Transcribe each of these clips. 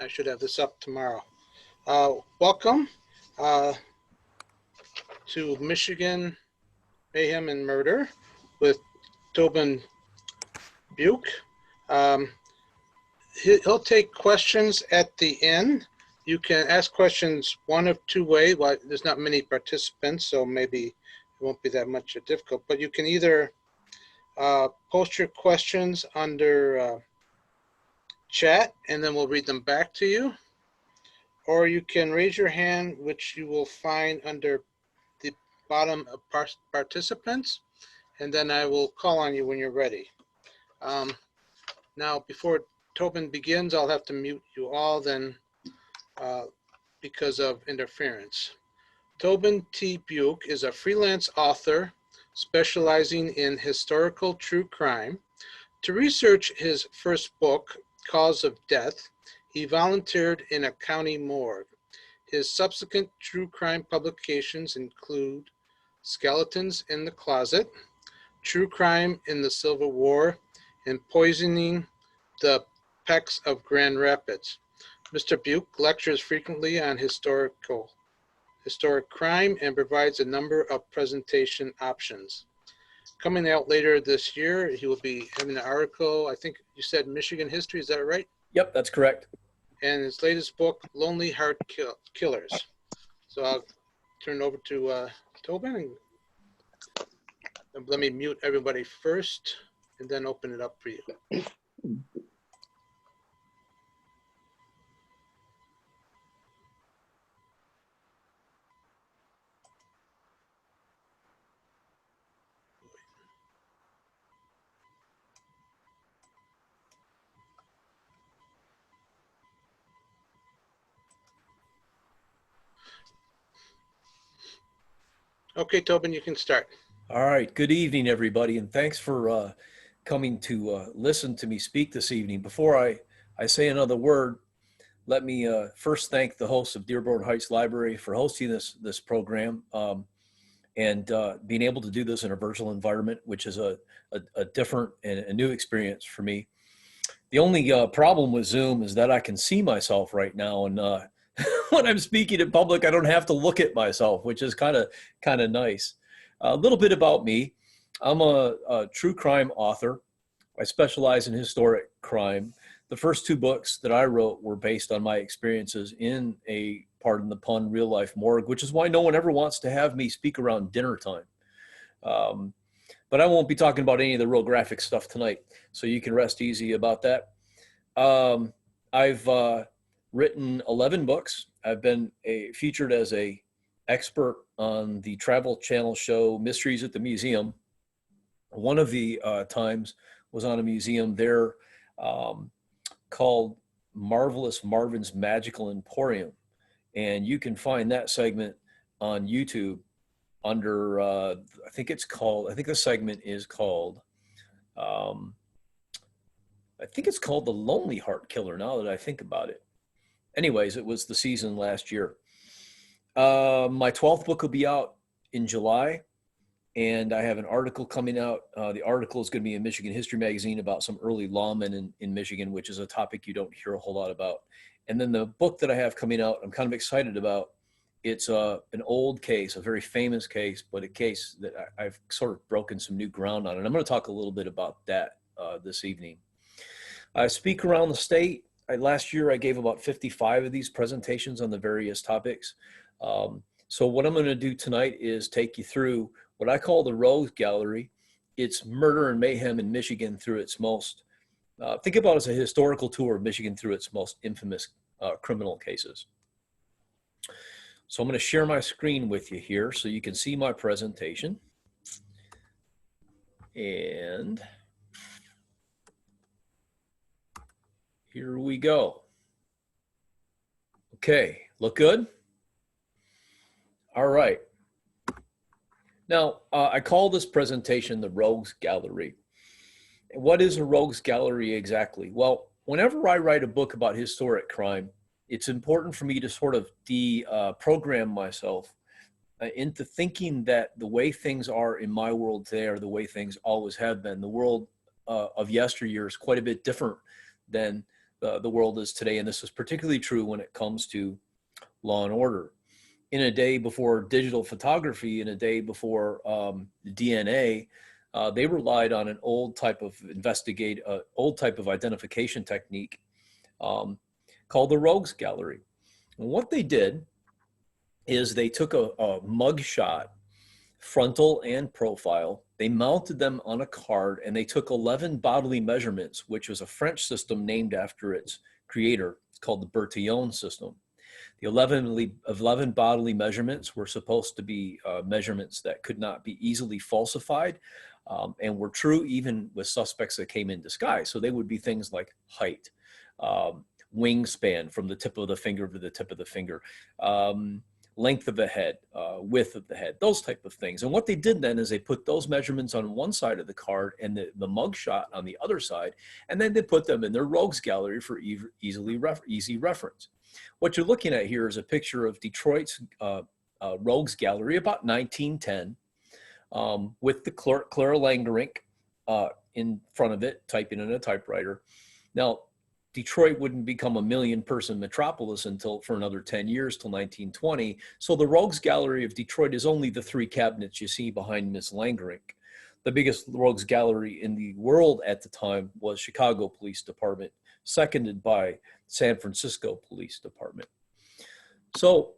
I should have this up tomorrow. Welcome to Michigan Mayhem and Murder with Tobin Buhk. He'll take questions at the end. You can ask questions one of two ways. Well, there's not many participants, so maybe it won't be that much difficult. But you can either post your questions under chat, and then we'll read them back to you. Or you can raise your hand, which you will find under the bottom of participants, and then I will call on you when you're ready. Now, before Tobin begins, I'll have to mute you all then because of interference. Tobin T. Buhk is a freelance author specializing in historical true crime. To research his first book, Cause of Death, he volunteered in a county morgue. His subsequent true crime publications include Skeletons in the Closet, True Crime in the Civil War, and Poisoning the Pecs of Grand Rapids. Mr. Buhk lectures frequently on historic crime and provides a number of presentation options. Coming out later this year, he will be having an article, I think you said Michigan history, is that right? Yep, that's correct. And his latest book, Lonely Heart Killers. So I'll turn it over to Tobin. And let me mute everybody first and then open it up for you. Okay, Tobin, you can start. All right. Good evening, everybody, and thanks for coming to listen to me speak this evening. Before I say another word, let me first thank the hosts of Dearborn Heights Library for hosting this program and being able to do this in a virtual environment, which is a different and a new experience for me. The only problem with Zoom is that I can see myself right now, and when I'm speaking in public, I don't have to look at myself, which is kind of nice. A little bit about me. I'm a true crime author. I specialize in historic crime. The first two books that I wrote were based on my experiences in a, pardon the pun, real life morgue, which is why no one ever wants to have me speak around dinner time. But I won't be talking about any of the real graphic stuff tonight, so you can rest easy about that. I've written 11 books. I've been featured as a expert on the Travel Channel show Mysteries at the Museum. One of the times was on a museum there called Marvelous Marvin's Magical Emporium. And you can find that segment on YouTube under, I think the segment is called, I think it's called The Lonely Heart Killer, now that I think about it. Anyways, it was the season last year. My 12th book will be out in July, and I have an article coming out. The article is going to be in Michigan History Magazine about some early lawmen in Michigan, which is a topic you don't hear a whole lot about. And then the book that I have coming out, I'm kind of excited about. It's an old case, a very famous case, but a case that I've sort of broken some new ground on. And I'm going to talk a little bit about that this evening. I speak around the state. Last year, I gave about 55 of these presentations on the various topics. So what I'm going to do tonight is take you through what I call the Rogues Gallery. It's murder and mayhem in Michigan through its most, think about it as a historical tour of Michigan through its most infamous criminal cases. So I'm going to share my screen with you here so you can see my presentation. And here we go. Okay, look good? All right. Now, I call this presentation the Rogues Gallery. What is a Rogues Gallery exactly? Well, whenever I write a book about historic crime, it's important for me to sort of deprogram myself into thinking that the way things are in my world today are the way things always have been. The world of yesteryear is quite a bit different than the world is today, and this is particularly true when it comes to law and order. In a day before digital photography, in a day before DNA, they relied on an old type of identification technique called the rogues gallery. And what they did is they took a mug shot, frontal and profile. They mounted them on a card, and they took 11 bodily measurements, which was a French system named after its creator. It's called the Bertillon system. The 11 bodily measurements were supposed to be measurements that could not be easily falsified, and were true even with suspects that came in disguise. So they would be things like height, wingspan from the tip of the finger to the tip of the finger, length of the head, width of the head, those type of things. And what they did then is they put those measurements on one side of the card and the mug shot on the other side, and then they put them in their rogues gallery for easy reference. What you're looking at here is a picture of Detroit's rogues gallery about 1910, with the Clara Langerink in front of it, typing in a typewriter. Now, Detroit wouldn't become a million-person metropolis for another 10 years, till 1920. So the rogues gallery of Detroit is only the 3 cabinets you see behind Miss Langerink. The biggest rogues gallery in the world at the time was Chicago Police Department, seconded by San Francisco Police Department. So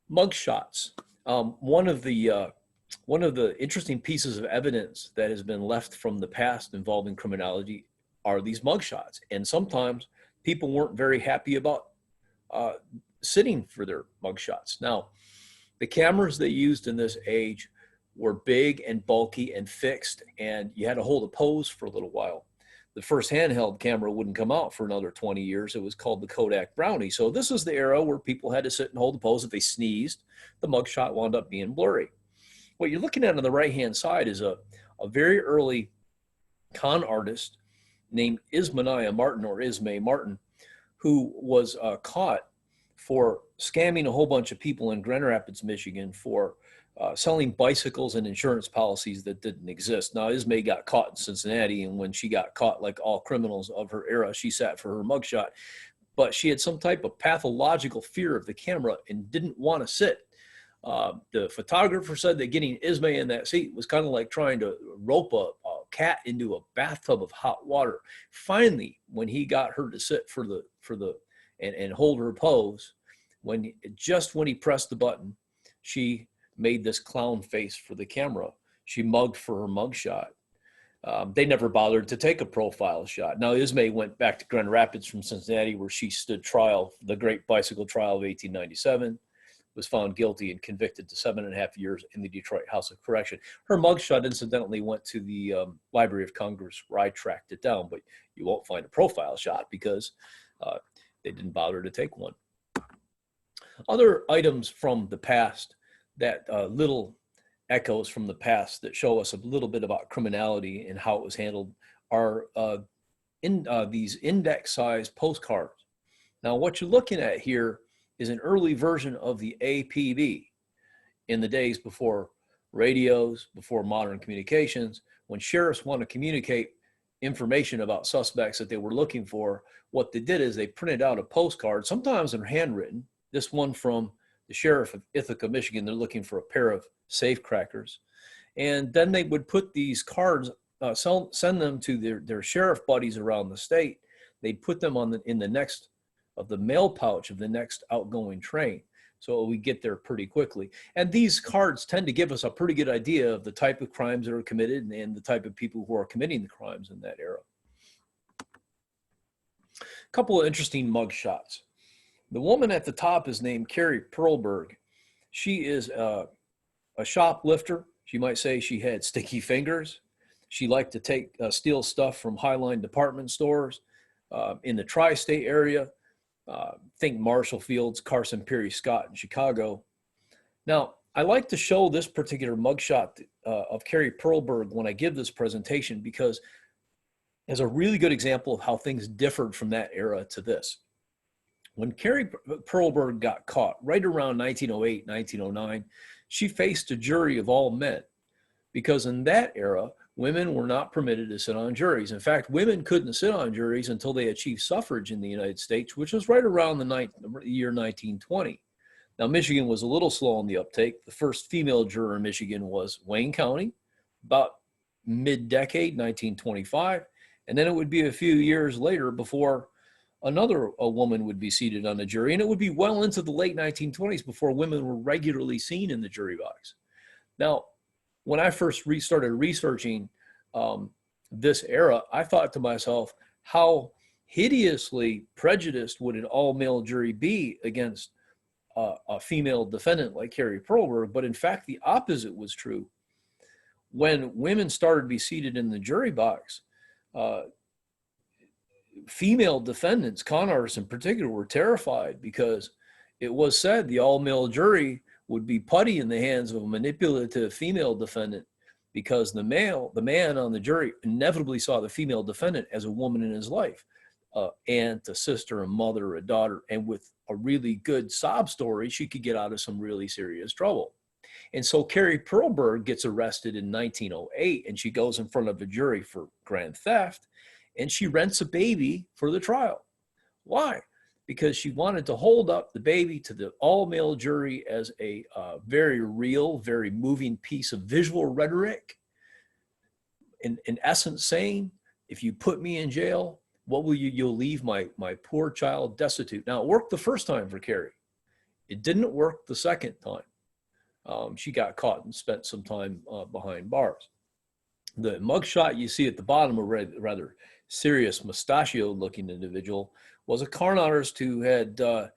mugshots. One of the interesting pieces of evidence that has been left from the past involving criminology are these mugshots. And sometimes people weren't very happy about sitting for their mugshots. Now, the cameras they used in this age were big and bulky and fixed, and you had to hold a pose for a little while. The first handheld camera wouldn't come out for another 20 years. It was called the Kodak Brownie. So this is the era where people had to sit and hold a pose. If they sneezed, the mugshot wound up being blurry. What you're looking at on the right-hand side is a very early con artist named Ismaiah Martin, or Ismay Martin, who was caught for scamming a whole bunch of people in Grand Rapids, Michigan for selling bicycles and insurance policies that didn't exist. Now, Ismay got caught in Cincinnati, and when she got caught, like all criminals of her era, she sat for her mugshot. But she had some type of pathological fear of the camera and didn't want to sit. The photographer said that getting Ismay in that seat was kind of like trying to rope a cat into a bathtub of hot water. Finally, when he got her to sit and hold her pose, when he pressed the button, she made this clown face for the camera. She mugged for her mugshot. They never bothered to take a profile shot. Now, Ismay went back to Grand Rapids from Cincinnati, where she stood trial, the Great Bicycle Trial of 1897, was found guilty and convicted to 7.5 years in the Detroit House of Correction. Her mugshot, incidentally, went to the Library of Congress, where I tracked it down, but you won't find a profile shot because they didn't bother to take one. Other items from the past, that little echoes from the past that show us a little bit about criminality and how it was handled, are these index-sized postcards. Now, what you're looking at here is an early version of the APB in the days before radios, before modern communications. When sheriffs want to communicate information about suspects that they were looking for, what they did is they printed out a postcard, sometimes in handwritten. This one from the sheriff of Ithaca, Michigan. They're looking for a pair of safecrackers. And then they would put these cards, send them to their sheriff buddies around the state. They'd put them in the next of the mail pouch of the next outgoing train. So we get there pretty quickly. And these cards tend to give us a pretty good idea of the type of crimes that are committed and the type of people who are committing the crimes in that era. A couple of interesting mug shots. The woman at the top is named Carrie Perlberg. She is a shoplifter. You might say she had sticky fingers. She liked to steal stuff from Highline department stores in the tri-state area. Think Marshall Fields, Carson Peary Scott in Chicago. Now, I like to show this particular mugshot of Carrie Perlberg when I give this presentation, because it's a really good example of how things differed from that era to this. When Carrie Perlberg got caught right around 1908, 1909, she faced a jury of all men, because in that era, women were not permitted to sit on juries. In fact, women couldn't sit on juries until they achieved suffrage in the United States, which was right around the year 1920. Now, Michigan was a little slow on the uptake. The first female juror in Michigan was Wayne County, about mid-decade, 1925. And then it would be a few years later before a woman would be seated on the jury. And it would be well into the late 1920s before women were regularly seen in the jury box. Now, when I first started researching this era, I thought to myself, how hideously prejudiced would an all-male jury be against a female defendant like Carrie Perlberg? But in fact, the opposite was true. When women started to be seated in the jury box, female defendants, con artists in particular, were terrified because it was said the all-male jury would be putty in the hands of a manipulative female defendant, because the man on the jury inevitably saw the female defendant as a woman in his life, aunt, a sister, a mother, a daughter, and with a really good sob story, she could get out of some really serious trouble. And so Carrie Perlberg gets arrested in 1908, and she goes in front of a jury for grand theft, and she rents a baby for the trial. Why? Because she wanted to hold up the baby to the all-male jury as a very real, very moving piece of visual rhetoric. In essence, saying, if you put me in jail, what will you'll leave my poor child destitute. Now, it worked the first time for Carrie. It didn't work the second time. She got caught and spent some time behind bars. The mugshot you see at the bottom, a rather serious mustachioed-looking individual, was a con artist who had the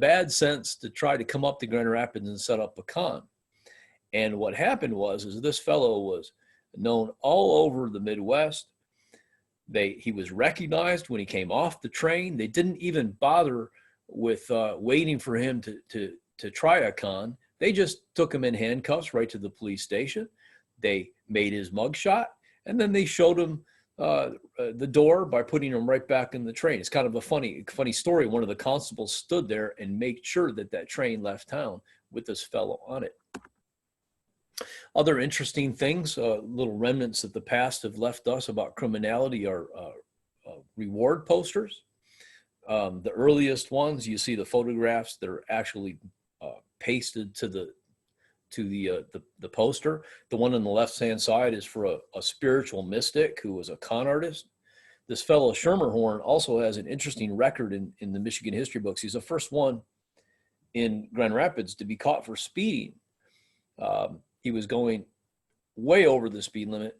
bad sense to try to come up to Grand Rapids and set up a con. And what happened was this fellow was known all over the Midwest. He was recognized when he came off the train. They didn't even bother with waiting for him to try a con. They just took him in handcuffs right to the police station. They made his mugshot, and then they showed him the door by putting him right back in the train. It's kind of a funny story. One of the constables stood there and made sure that train left town with this fellow on it. Other interesting things, little remnants that the past have left us about criminality, are reward posters. The earliest ones, you see the photographs that are actually pasted to the poster. The one on the left-hand side is for a spiritual mystic who was a con artist. This fellow Schermerhorn also has an interesting record in the Michigan history books. He's the first one in Grand Rapids to be caught for speeding. He was going way over the speed limit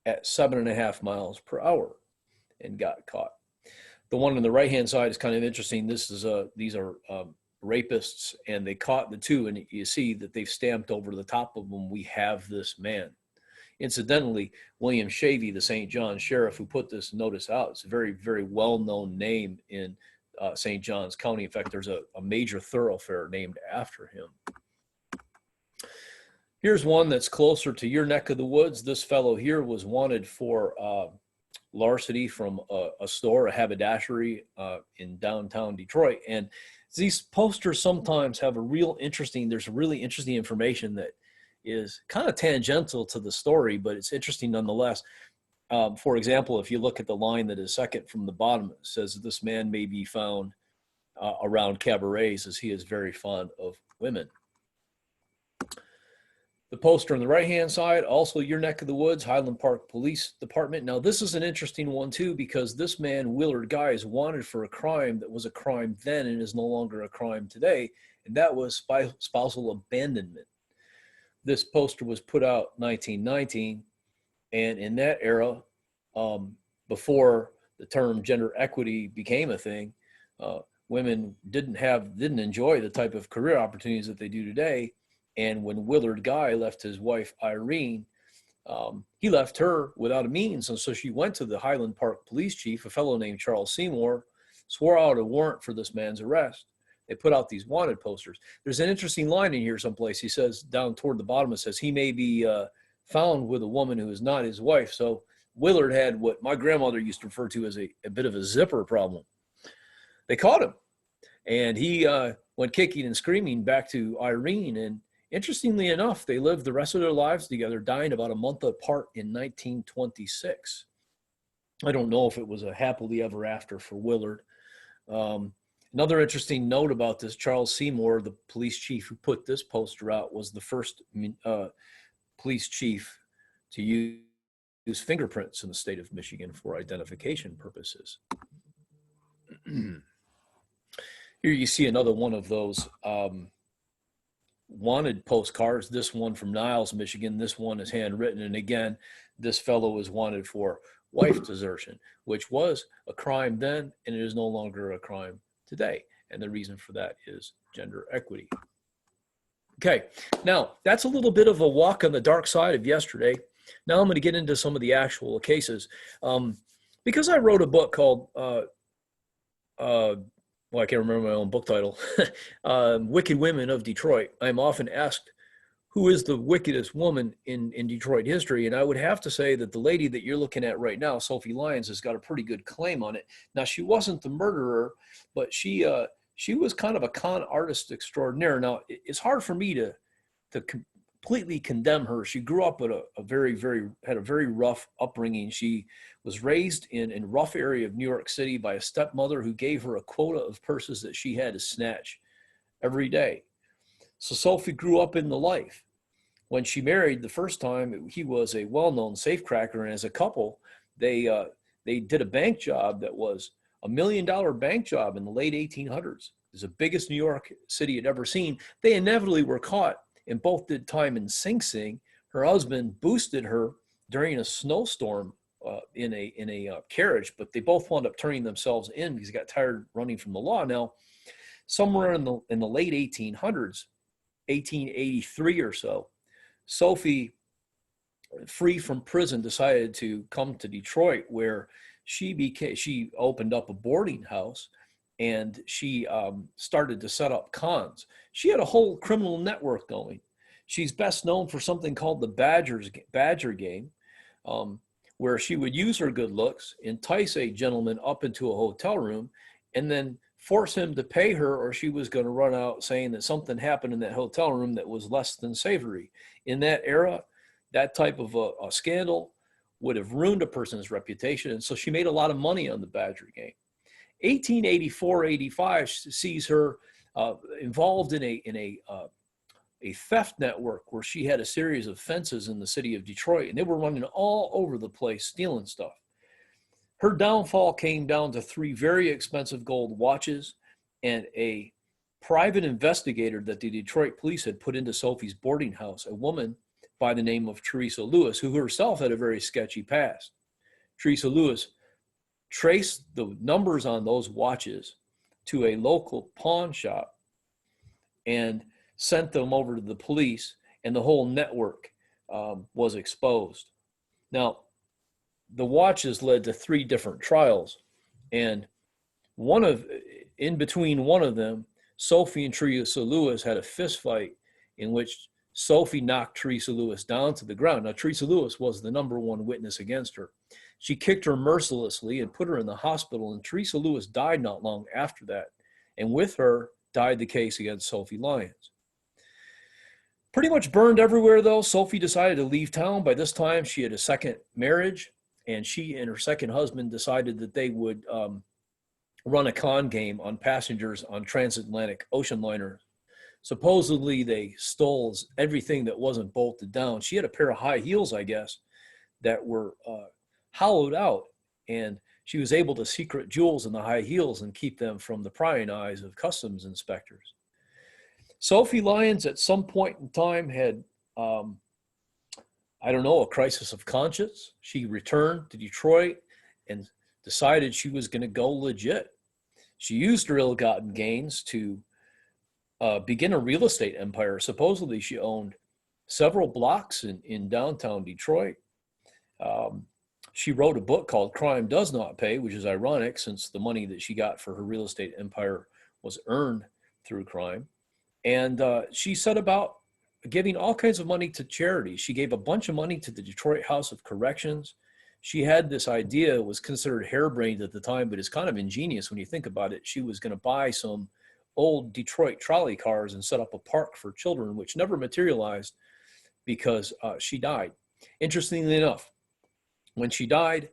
at 7.5 miles per hour and got caught. The one on the right-hand side is kind of interesting. These are rapists, and they caught the two, and you see that they've stamped over the top of them, "We have this man." Incidentally, William Shavey, the St. John sheriff who put this notice out, it's a very, very well-known name in St. Johns County. In fact, there's a major thoroughfare named after him. Here's one that's closer to your neck of the woods. This fellow here was wanted for larceny from a store, a haberdashery in downtown Detroit. And these posters sometimes have there's really interesting information that is kind of tangential to the story, but it's interesting nonetheless. For example, if you look at the line that is second from the bottom, it says this man may be found around cabarets as he is very fond of women. The poster on the right-hand side, also your neck of the woods, Highland Park Police Department. Now, this is an interesting one, too, because this man, Willard Guy, is wanted for a crime that was a crime then and is no longer a crime today, and that was spousal abandonment. This poster was put out 1919, and in that era, before the term gender equity became a thing, women didn't enjoy the type of career opportunities that they do today. And when Willard Guy left his wife, Irene, he left her without a means. And so she went to the Highland Park police chief, a fellow named Charles Seymour, swore out a warrant for this man's arrest. They put out these wanted posters. There's an interesting line in here someplace. He says down toward the bottom, it says, he may be found with a woman who is not his wife. So Willard had what my grandmother used to refer to as a bit of a zipper problem. They caught him. And he went kicking and screaming back to Irene, and Interestingly enough, they lived the rest of their lives together, dying about a month apart in 1926. I don't know if it was a happily ever after for Willard. Another interesting note about this, Charles Seymour, the police chief who put this poster out, was the first police chief to use fingerprints in the state of Michigan for identification purposes. Here you see another one of those wanted postcards, this one from Niles, Michigan. This one is handwritten. And again, this fellow was wanted for wife desertion, which was a crime then, and it is no longer a crime today. And the reason for that is gender equity. Okay, now that's a little bit of a walk on the dark side of yesterday. Now I'm going to get into some of the actual cases. Because I wrote a book called, well, I can't remember my own book title, Wicked Women of Detroit. I'm often asked, who is the wickedest woman in Detroit history? And I would have to say that the lady that you're looking at right now, Sophie Lyons, has got a pretty good claim on it. Now, she wasn't the murderer, but she was kind of a con artist extraordinaire. Now, it's hard for me to completely condemn her. She grew up with had a very rough upbringing. She was raised in a rough area of New York City by a stepmother who gave her a quota of purses that she had to snatch every day. So Sophie grew up in the life. When she married the first time, he was a well-known safecracker, and as a couple, they did a bank job that was $1 million bank job in the late 1800s. It was the biggest New York City had ever seen. They inevitably were caught, and both did time in Sing Sing. Her husband boosted her during a snowstorm in a carriage, but they both wound up turning themselves in because they got tired running from the law. Now, somewhere in the late 1800s, 1883 or so, Sophie, free from prison, decided to come to Detroit, where she opened up a boarding house, and she started to set up cons. She had a whole criminal network going. She's best known for something called the Badger game, where she would use her good looks, entice a gentleman up into a hotel room, and then force him to pay her, or she was going to run out saying that something happened in that hotel room that was less than savory. In that era, that type of a scandal would have ruined a person's reputation, and so she made a lot of money on the Badger game. 1884-85 sees her involved in a theft network where she had a series of fences in the city of Detroit, and they were running all over the place stealing stuff. Her downfall came down to 3 very expensive gold watches and a private investigator that the Detroit police had put into Sophie's boarding house, a woman by the name of Teresa Lewis, who herself had a very sketchy past. Teresa Lewis traced the numbers on those watches to a local pawn shop and sent them over to the police, and the whole network was exposed. Now, the watches led to 3 different trials, and in between one of them, Sophie and Teresa Lewis had a fist fight in which Sophie knocked Teresa Lewis down to the ground. Now, Teresa Lewis was the number 1 witness against her. She kicked her mercilessly and put her in the hospital, and Teresa Lewis died not long after that, and with her died the case against Sophie Lyons. Pretty much burned everywhere, though. Sophie decided to leave town. By this time, she had a second marriage, and she and her second husband decided that they would run a con game on passengers on transatlantic ocean liners. Supposedly, they stole everything that wasn't bolted down. She had a pair of high heels, I guess, that were hollowed out, and she was able to secret jewels in the high heels and keep them from the prying eyes of customs inspectors. Sophie Lyons, at some point in time, had, a crisis of conscience. She returned to Detroit and decided she was going to go legit. She used her ill-gotten gains to begin a real estate empire. Supposedly, she owned several blocks in downtown Detroit. She wrote a book called Crime Does Not Pay, which is ironic since the money that she got for her real estate empire was earned through crime. And she set about giving all kinds of money to charities. She gave a bunch of money to the Detroit House of Corrections. She had this idea, it was considered harebrained at the time, but it's kind of ingenious when you think about it. She was going to buy some old Detroit trolley cars and set up a park for children, which never materialized because she died. Interestingly enough, when she died,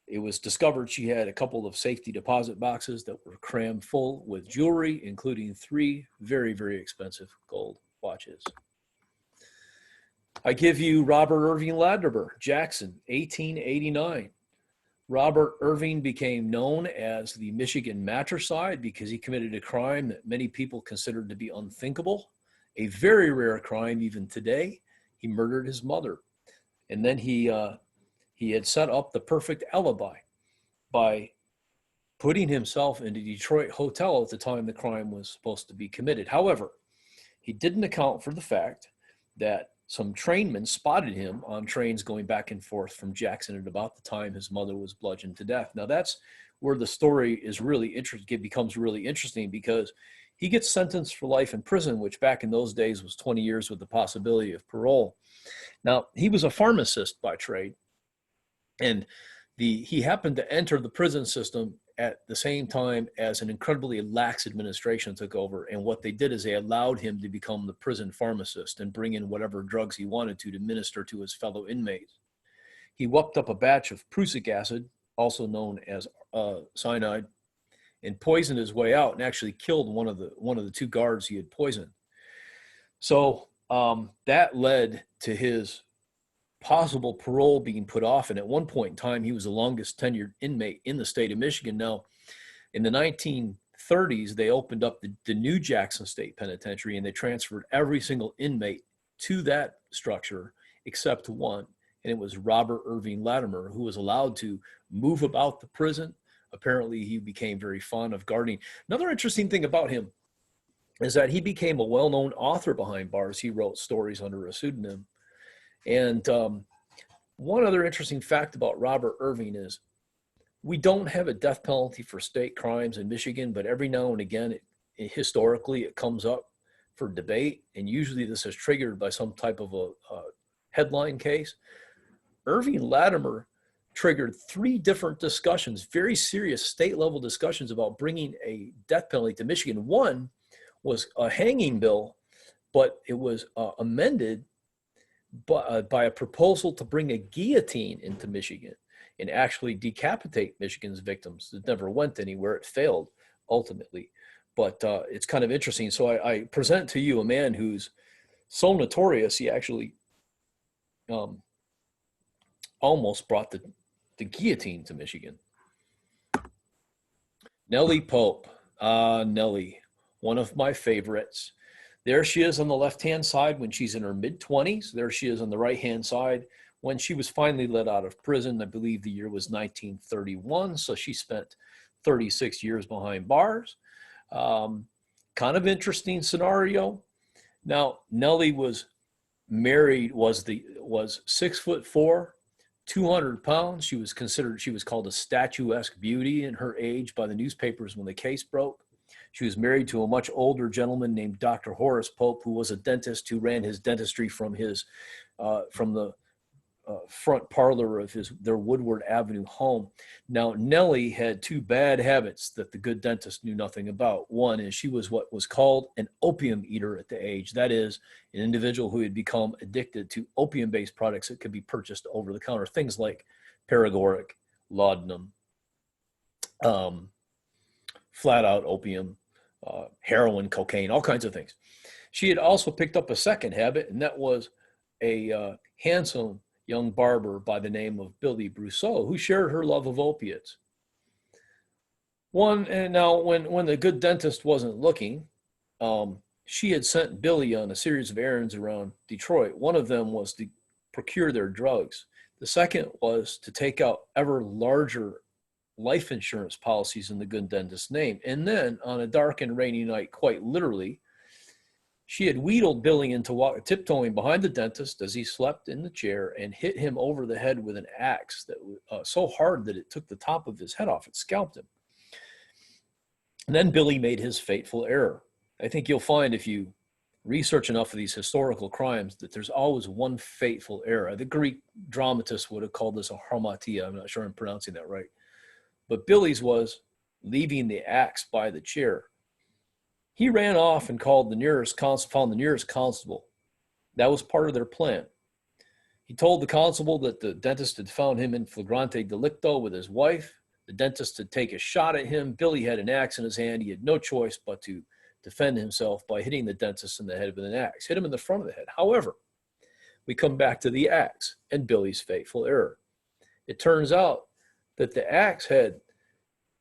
it was discovered she had a couple of safety deposit boxes that were crammed full with jewelry, including 3 very, very expensive gold watches. I give you Robert Irving Latimer, Jackson, 1889. Robert Irving became known as the Michigan matricide because he committed a crime that many people considered to be unthinkable, a very rare crime even today. He murdered his mother. And then he had set up the perfect alibi by putting himself in a Detroit hotel at the time the crime was supposed to be committed. However, he didn't account for the fact that some trainmen spotted him on trains going back and forth from Jackson at about the time his mother was bludgeoned to death. Now that's where the story is really interesting. It becomes really interesting because he gets sentenced for life in prison, which back in those days was 20 years with the possibility of parole. Now, he was a pharmacist by trade, and he happened to enter the prison system at the same time as an incredibly lax administration took over. And what they did is they allowed him to become the prison pharmacist and bring in whatever drugs he wanted to minister to his fellow inmates. He whooped up a batch of prussic acid, also known as cyanide, and poisoned his way out and actually killed one of the 2 guards he had poisoned. So that led to his possible parole being put off. And at one point in time, he was the longest tenured inmate in the state of Michigan. Now, in the 1930s, they opened up the new Jackson State Penitentiary, and they transferred every single inmate to that structure except one. And it was Robert Irving Latimer, who was allowed to move about the prison. Apparently, he became very fond of gardening. Another interesting thing about him is that he became a well-known author behind bars. He wrote stories under a pseudonym. And one other interesting fact about Robert Irving is we don't have a death penalty for state crimes in Michigan, but every now and again, historically, it comes up for debate. And usually this is triggered by some type of a headline case. Irving Latimer triggered 3 different discussions, very serious state-level discussions about bringing a death penalty to Michigan. One was a hanging bill, but it was amended by a proposal to bring a guillotine into Michigan and actually decapitate Michigan's victims. It never went anywhere. It failed ultimately. But it's kind of interesting. So I present to you a man who's so notorious, he actually almost brought the guillotine to Michigan. Nellie Pope. Nellie, one of my favorites. There she is on the left-hand side when she's in her mid-20s. There she is on the right-hand side when she was finally let out of prison. I believe the year was 1931, so she spent 36 years behind bars. Kind of interesting scenario. Now, Nellie was married, was 6'4", 200 pounds. She was called a statuesque beauty in her age by the newspapers when the case broke. She was married to a much older gentleman named Dr. Horace Pope, who was a dentist who ran his dentistry from the front parlor of their Woodward Avenue home. Now, Nellie had 2 bad habits that the good dentist knew nothing about. One is she was what was called an opium eater at the age. That is, an individual who had become addicted to opium-based products that could be purchased over the counter, things like paregoric, laudanum, flat-out opium, heroin, cocaine, all kinds of things. She had also picked up a second habit, and that was a handsome young barber by the name of Billy Brousseau, who shared her love of opiates. And now when the good dentist wasn't looking, she had sent Billy on a series of errands around Detroit. One of them was to procure their drugs. The second was to take out ever larger life insurance policies in the good dentist's name. And then on a dark and rainy night, quite literally, she had wheedled Billy into tiptoeing behind the dentist as he slept in the chair and hit him over the head with an axe that so hard that it took the top of his head off. It scalped him. And then Billy made his fateful error. I think you'll find if you research enough of these historical crimes that there's always one fateful error. The Greek dramatists would have called this a harmatia. I'm not sure I'm pronouncing that right. But Billy's was leaving the axe by the chair. He ran off and found the nearest constable. That was part of their plan. He told the constable that the dentist had found him in flagrante delicto with his wife. The dentist had taken a shot at him. Billy had an axe in his hand. He had no choice but to defend himself by hitting the dentist in the head with an axe. Hit him in the front of the head. However, we come back to the axe and Billy's fateful error. It turns out that the axe had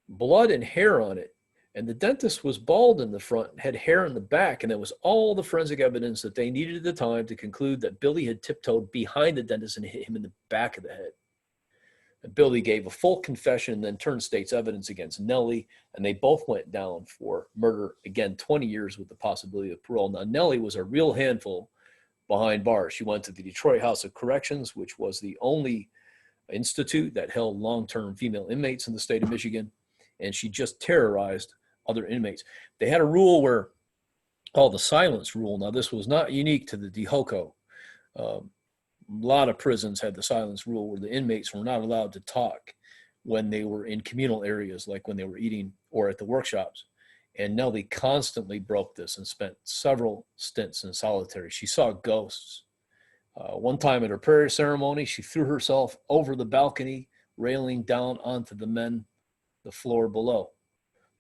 blood and hair on it, and the dentist was bald in the front, had hair in the back, and that was all the forensic evidence that they needed at the time to conclude that Billy had tiptoed behind the dentist and hit him in the back of the head. And Billy gave a full confession and then turned state's evidence against Nellie, and they both went down for murder, again, 20 years with the possibility of parole. Now, Nellie was a real handful behind bars. She went to the Detroit House of Corrections, which was the only institute that held long-term female inmates in the state of Michigan, and she just terrorized other inmates. They had a rule called the silence rule. Now, this was not unique to the Buhk. A lot of prisons had the silence rule where the inmates were not allowed to talk when they were in communal areas, like when they were eating or at the workshops. And Nellie constantly broke this and spent several stints in solitary. She saw ghosts. One time at her prayer ceremony, she threw herself over the balcony railing down onto the floor below.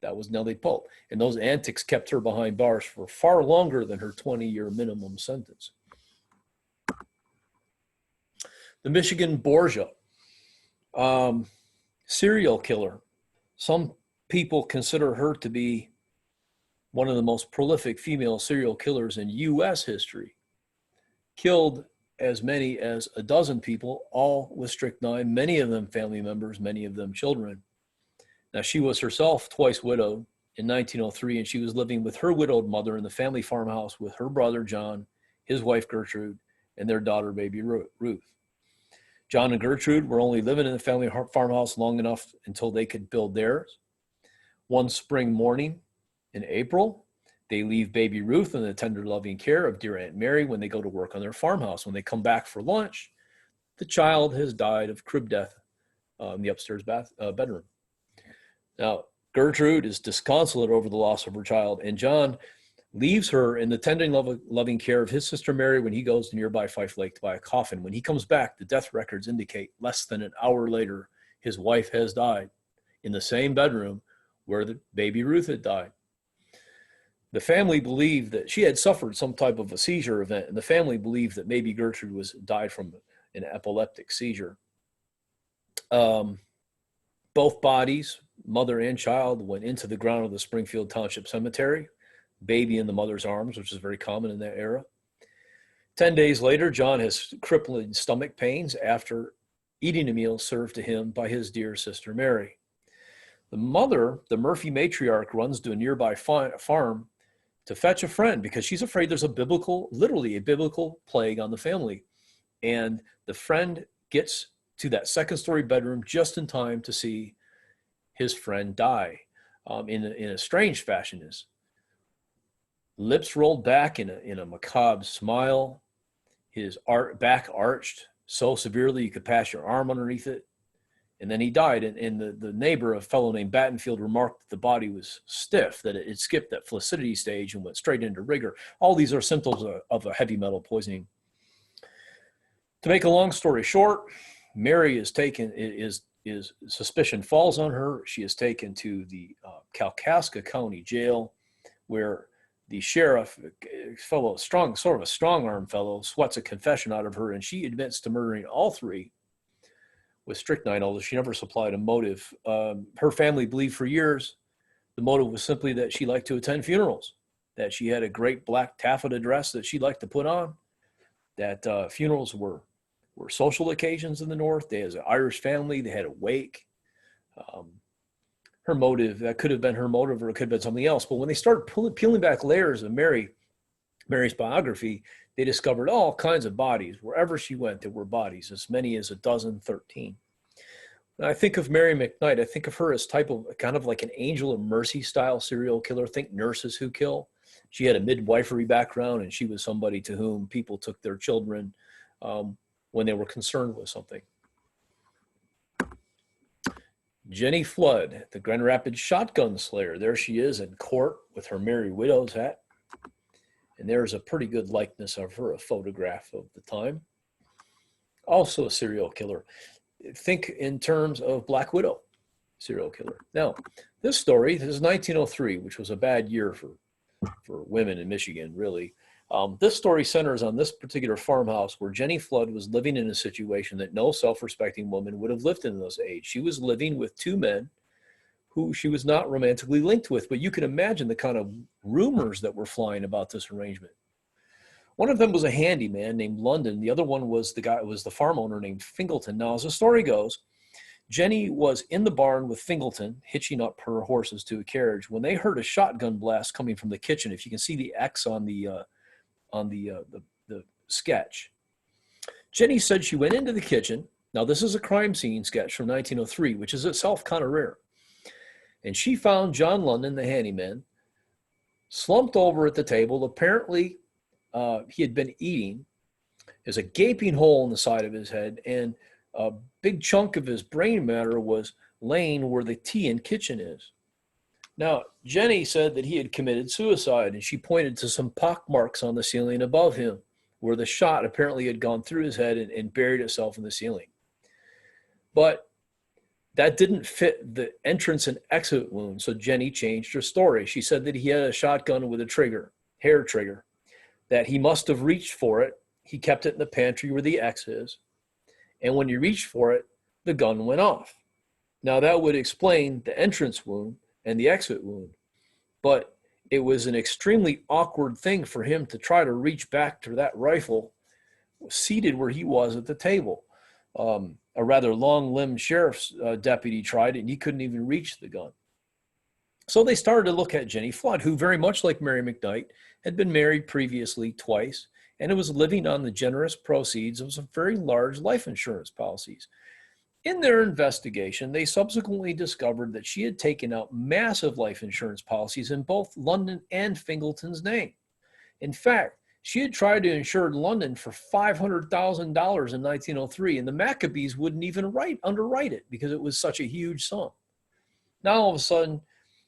That was Nellie Pope. And those antics kept her behind bars for far longer than her 20-year minimum sentence. The Michigan Borgia, serial killer. Some people consider her to be one of the most prolific female serial killers in U.S. history. Killed as many as a dozen people, all with strychnine, many of them family members, many of them children. Now, she was herself twice widowed in 1903, and she was living with her widowed mother in the family farmhouse with her brother, John, his wife, Gertrude, and their daughter, baby Ruth. John and Gertrude were only living in the family farmhouse long enough until they could build theirs. One spring morning in April, they leave baby Ruth in the tender, loving care of dear Aunt Mary when they go to work on their farmhouse. When they come back for lunch, the child has died of crib death in the upstairs bedroom. Now, Gertrude is disconsolate over the loss of her child, and John leaves her in the tender, loving care of his sister Mary when he goes to nearby Fife Lake to buy a coffin. When he comes back, the death records indicate less than an hour later, his wife has died in the same bedroom where the baby Ruth had died. The family believed that she had suffered some type of a seizure event, and the family believed that maybe Gertrude died from an epileptic seizure. Both bodies, mother and child, went into the ground of the Springfield Township Cemetery, baby in the mother's arms, which is very common in that era. 10 days later, John has crippling stomach pains after eating a meal served to him by his dear sister Mary. The mother, the Murphy matriarch, runs to a nearby farm to fetch a friend because she's afraid there's literally a biblical plague on the family. And the friend gets to that second-story bedroom just in time to see his friend die in a strange fashion. His lips rolled back in a macabre smile, his back arched so severely you could pass your arm underneath it, and then he died. And the neighbor, a fellow named Battenfield, remarked that the body was stiff, that it skipped that flaccidity stage and went straight into rigor. All these are symptoms of a heavy metal poisoning. To make a long story short, Mary is taken, suspicion falls on her. She is taken to the Kalkaska County Jail, where the sheriff, sort of a strong-arm fellow, sweats a confession out of her, and she admits to murdering all three with strychnine, although she never supplied a motive. Her family believed for years the motive was simply that she liked to attend funerals, that she had a great black taffeta dress that she liked to put on, that funerals were social occasions in the North. They, as an Irish family, they had a wake. Her motive, that could have been her motive, or it could have been something else. But when they started peeling back layers of Mary's biography, they discovered all kinds of bodies. Wherever she went, there were bodies, as many as 13. When I think of Mary McKnight, I think of her as kind of like an Angel of Mercy style serial killer. Think Nurses Who Kill. She had a midwifery background, and she was somebody to whom people took their children when they were concerned with something. Jenny Flood, the Grand Rapids shotgun slayer. There she is in court with her Merry Widow's hat. And there's a pretty good likeness of her, a photograph of the time. Also a serial killer. Think in terms of Black Widow, serial killer. Now, this story, this is 1903, which was a bad year for women in Michigan, really. This story centers on this particular farmhouse where Jenny Flood was living in a situation that no self-respecting woman would have lived in those age. She was living with two men who she was not romantically linked with, but you can imagine the kind of rumors that were flying about this arrangement. One of them was a handyman named London. The other one was the farm owner named Fingleton. Now, as the story goes, Jenny was in the barn with Fingleton, hitching up her horses to a carriage, when they heard a shotgun blast coming from the kitchen. If you can see the X on the sketch. Jenny said she went into the kitchen. Now, this is a crime scene sketch from 1903, which is itself kind of rare. And she found John London, the handyman, slumped over at the table. Apparently, he had been eating. There's a gaping hole in the side of his head, and a big chunk of his brain matter was laying where the tea and kitchen is. Now, Jenny said that he had committed suicide, and she pointed to some pock marks on the ceiling above him, where the shot apparently had gone through his head and buried itself in the ceiling. But that didn't fit the entrance and exit wound, so Jenny changed her story. She said that he had a shotgun with a trigger, hair trigger, that he must have reached for it. He kept it in the pantry where the X is, and when he reached for it, the gun went off. Now, that would explain the entrance wound and the exit wound, but it was an extremely awkward thing for him to try to reach back to that rifle seated where he was at the table. A rather long-limbed sheriff's deputy tried it, and he couldn't even reach the gun. So they started to look at Jenny Flood, who, very much like Mary McKnight, had been married previously twice, and was living on the generous proceeds of some very large life insurance policies. In their investigation, they subsequently discovered that she had taken out massive life insurance policies in both London and Fingleton's name. In fact, she had tried to insure London for $500,000 in 1903, and the Maccabees wouldn't even underwrite it because it was such a huge sum. Now, all of a sudden,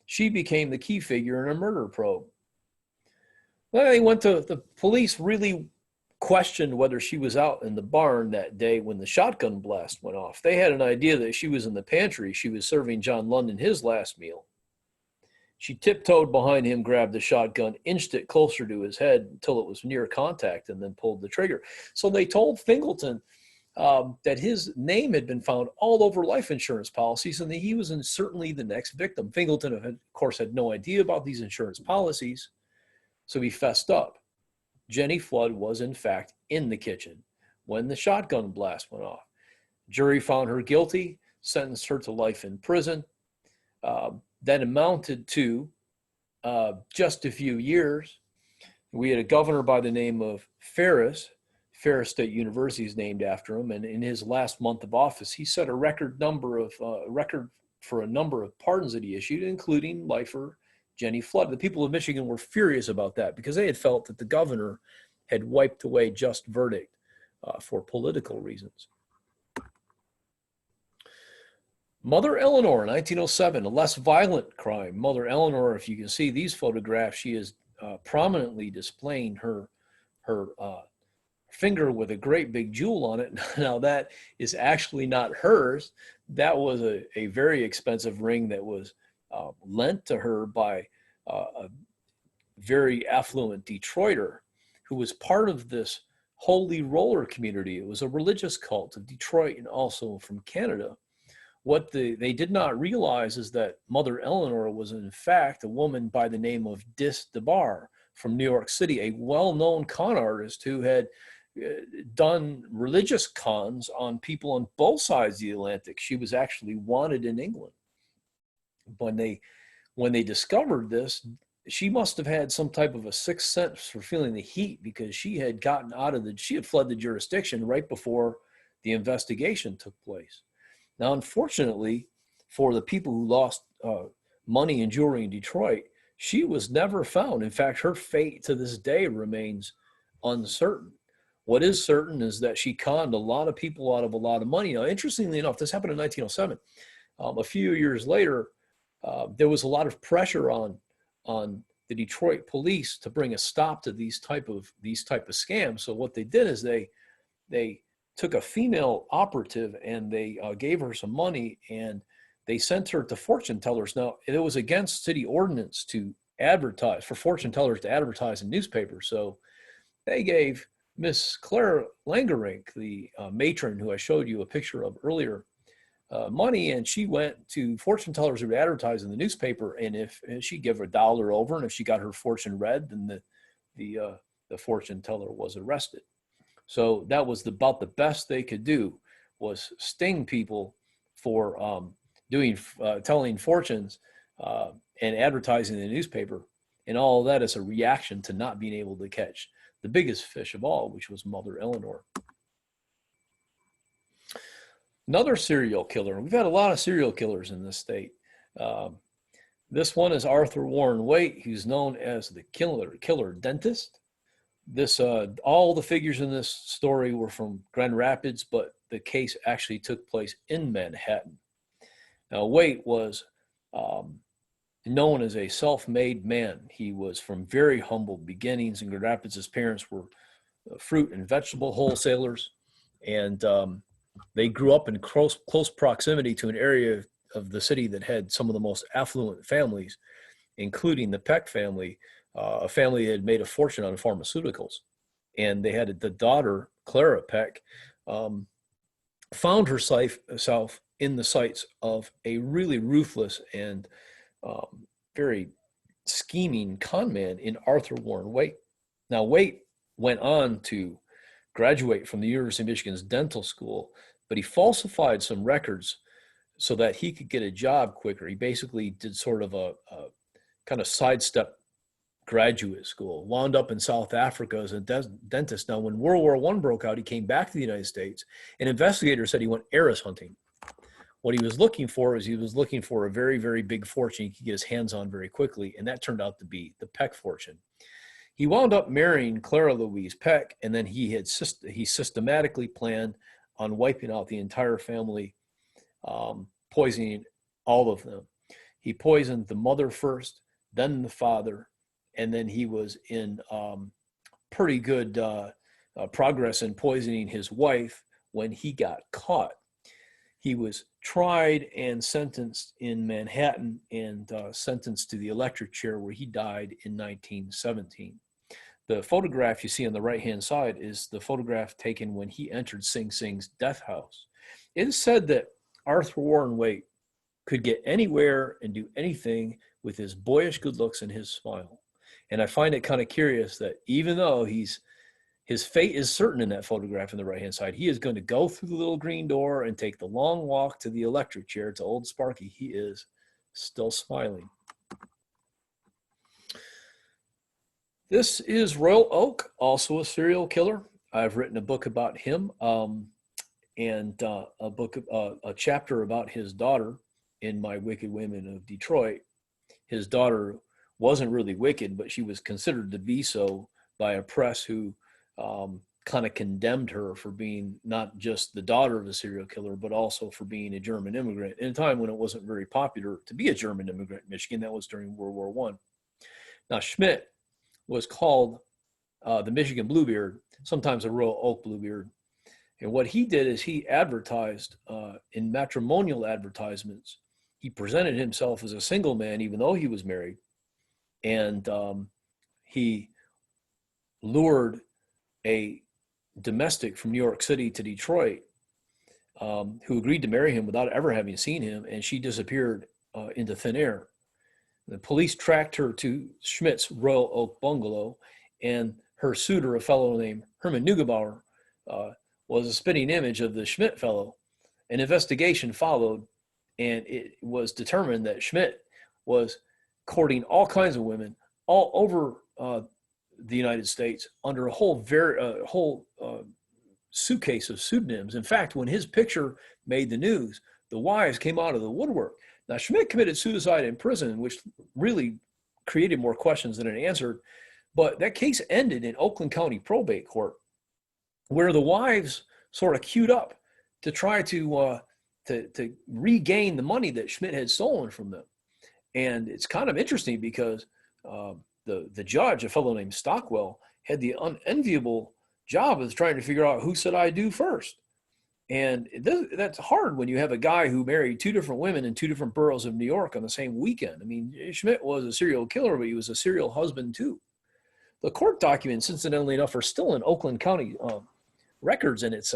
she became the key figure in a murder probe. Well, the police really questioned whether she was out in the barn that day when the shotgun blast went off. They had an idea that she was in the pantry. She was serving John London his last meal. She tiptoed behind him, grabbed the shotgun, inched it closer to his head until it was near contact, and then pulled the trigger. So they told Fingleton that his name had been found all over life insurance policies and that he was certainly the next victim. Fingleton, of course, had no idea about these insurance policies, so he fessed up. Jenny Flood was, in fact, in the kitchen when the shotgun blast went off. Jury found her guilty, sentenced her to life in prison. That amounted to just a few years. We had a governor by the name of Ferris. Ferris State University is named after him, and in his last month of office, he set a record for a number of pardons that he issued, including life for Jenny Flood. The people of Michigan were furious about that because they had felt that the governor had wiped away just verdict for political reasons. Mother Eleanor in 1907, a less violent crime. Mother Eleanor, if you can see these photographs, she is prominently displaying her finger with a great big jewel on it. Now, that is actually not hers. That was a very expensive ring that was lent to her by a very affluent Detroiter who was part of this holy roller community. It was a religious cult of Detroit and also from Canada. What they did not realize is that Mother Eleanor was, in fact, a woman by the name of Dis DeBar from New York City, a well-known con artist who had done religious cons on people on both sides of the Atlantic. She was actually wanted in England. When they discovered this, she must have had some type of a sixth sense for feeling the heat because she had fled the jurisdiction right before the investigation took place. Now, unfortunately, for the people who lost money and jewelry in Detroit, she was never found. In fact, her fate to this day remains uncertain. What is certain is that she conned a lot of people out of a lot of money. Now, interestingly enough, this happened in 1907. A few years later, there was a lot of pressure on the Detroit police to bring a stop to these type of scams. So what they did is they took a female operative and they gave her some money and they sent her to fortune tellers. Now, it was against city ordinance to advertise, for fortune tellers to advertise in newspapers. So they gave Miss Clara Langerink, the matron who I showed you a picture of earlier, money, and she went to fortune tellers who would advertise in the newspaper, and if she gave $1 over, and if she got her fortune read, then the fortune teller was arrested. So that was about the best they could do, was sting people for telling fortunes and advertising in the newspaper, and all of that is a reaction to not being able to catch the biggest fish of all, which was Mother Eleanor. Another serial killer. We've had a lot of serial killers in this state. This one is Arthur Warren Waite, who's known as the killer dentist. All the figures in this story were from Grand Rapids, but the case actually took place in Manhattan. Now, Waite was known as a self-made man. He was from very humble beginnings in Grand Rapids. His parents were fruit and vegetable wholesalers, and they grew up in close proximity to an area of the city that had some of the most affluent families, including the Peck family, a family that had made a fortune on pharmaceuticals. And they had the daughter, Clara Peck, found herself in the sights of a really ruthless and very scheming con man in Arthur Warren Waite. Now, Waite went on to graduate from the University of Michigan's dental school, but he falsified some records so that he could get a job quicker. He basically did sort of a kind of sidestep graduate school, wound up in South Africa as a dentist. Now, when World War I broke out, he came back to the United States, and investigators said he went heiress hunting. What he was looking for is a very, very big fortune he could get his hands on very quickly, and that turned out to be the Peck fortune. He wound up marrying Clara Louise Peck, and then he systematically planned on wiping out the entire family, poisoning all of them. He poisoned the mother first, then the father, and then he was in pretty good progress in poisoning his wife when he got caught. He was tried and sentenced in Manhattan and sentenced to the electric chair, where he died in 1917. The photograph you see on the right-hand side is the photograph taken when he entered Sing Sing's death house. It is said that Arthur Warren Waite could get anywhere and do anything with his boyish good looks and his smile. And I find it kind of curious that even though his fate is certain in that photograph on the right-hand side, he is going to go through the little green door and take the long walk to the electric chair to Old Sparky. He is still smiling. This is Royal Oak, also a serial killer. I've written a book about him and a chapter about his daughter in my Wicked Women of Detroit. His daughter wasn't really wicked, but she was considered to be so by a press who kind of condemned her for being not just the daughter of a serial killer, but also for being a German immigrant in a time when it wasn't very popular to be a German immigrant in Michigan. That was during World War I. Now, Schmidt was called the Michigan Bluebeard, sometimes a Royal Oak Bluebeard. And what he did is he advertised in matrimonial advertisements. He presented himself as a single man, even though he was married. And he lured a domestic from New York City to Detroit who agreed to marry him without ever having seen him, and she disappeared into thin air. The police tracked her to Schmidt's Royal Oak bungalow, and her suitor, a fellow named Herman Neugebauer, was a spitting image of the Schmidt fellow. An investigation followed, and it was determined that Schmidt was courting all kinds of women all over the United States under a whole suitcase of pseudonyms. In fact, when his picture made the news, the wives came out of the woodwork. Now, Schmidt committed suicide in prison, which really created more questions than it answered. But that case ended in Oakland County Probate Court, where the wives sort of queued up to try to to regain the money that Schmidt had stolen from them. And it's kind of interesting because the judge, a fellow named Stockwell, had the unenviable job of trying to figure out who said I do first. And that's hard when you have a guy who married 2 different women in 2 different boroughs of New York on the same weekend. I mean, Schmidt was a serial killer, but he was a serial husband too. The court documents, incidentally enough, are still in Oakland County records, and it's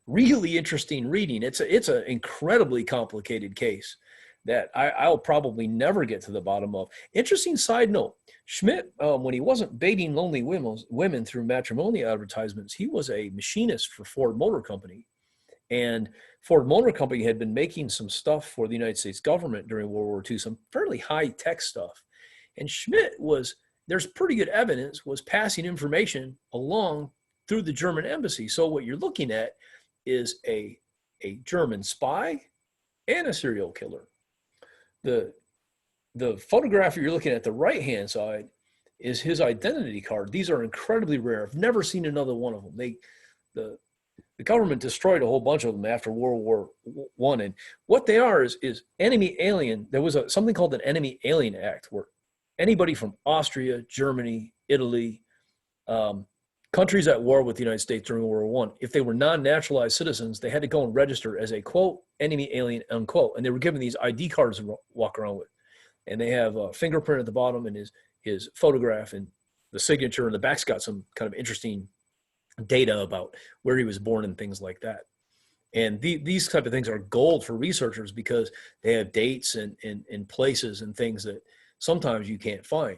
really interesting reading. It's an incredibly complicated case that I'll probably never get to the bottom of. Interesting side note, Schmidt, when he wasn't baiting lonely women through matrimonial advertisements, he was a machinist for Ford Motor Company. And Ford Motor Company had been making some stuff for the United States government during World War II, some fairly high-tech stuff. And Schmidt there's pretty good evidence, was passing information along through the German embassy. So what you're looking at is a German spy and a serial killer. The photograph you're looking at the right-hand side is his identity card. These are incredibly rare. I've never seen another one of them. The government destroyed a whole bunch of them after World War I. And what they are is enemy alien. There was something called an Enemy Alien Act, where anybody from Austria, Germany, Italy, countries at war with the United States during World War I, if they were non-naturalized citizens, they had to go and register as a, quote, enemy alien, unquote. And they were given these ID cards to walk around with. And they have a fingerprint at the bottom and his photograph and the signature, and the back's got some kind of interesting data about where he was born and things like that. And these type of things are gold for researchers because they have dates and places and things that sometimes you can't find.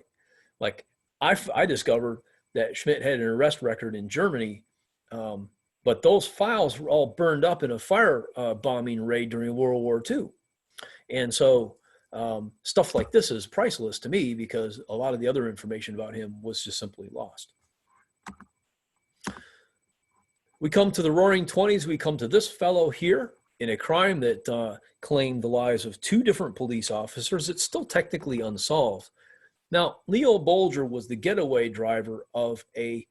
Like I discovered that Schmidt had an arrest record in Germany, but those files were all burned up in a fire bombing raid during World War II. And so stuff like this is priceless to me because a lot of the other information about him was just simply lost. We come to the Roaring 20s. We come to this fellow here in a crime that claimed the lives of 2 different police officers. It's still technically unsolved. Now, Leo Bolger was the getaway driver of a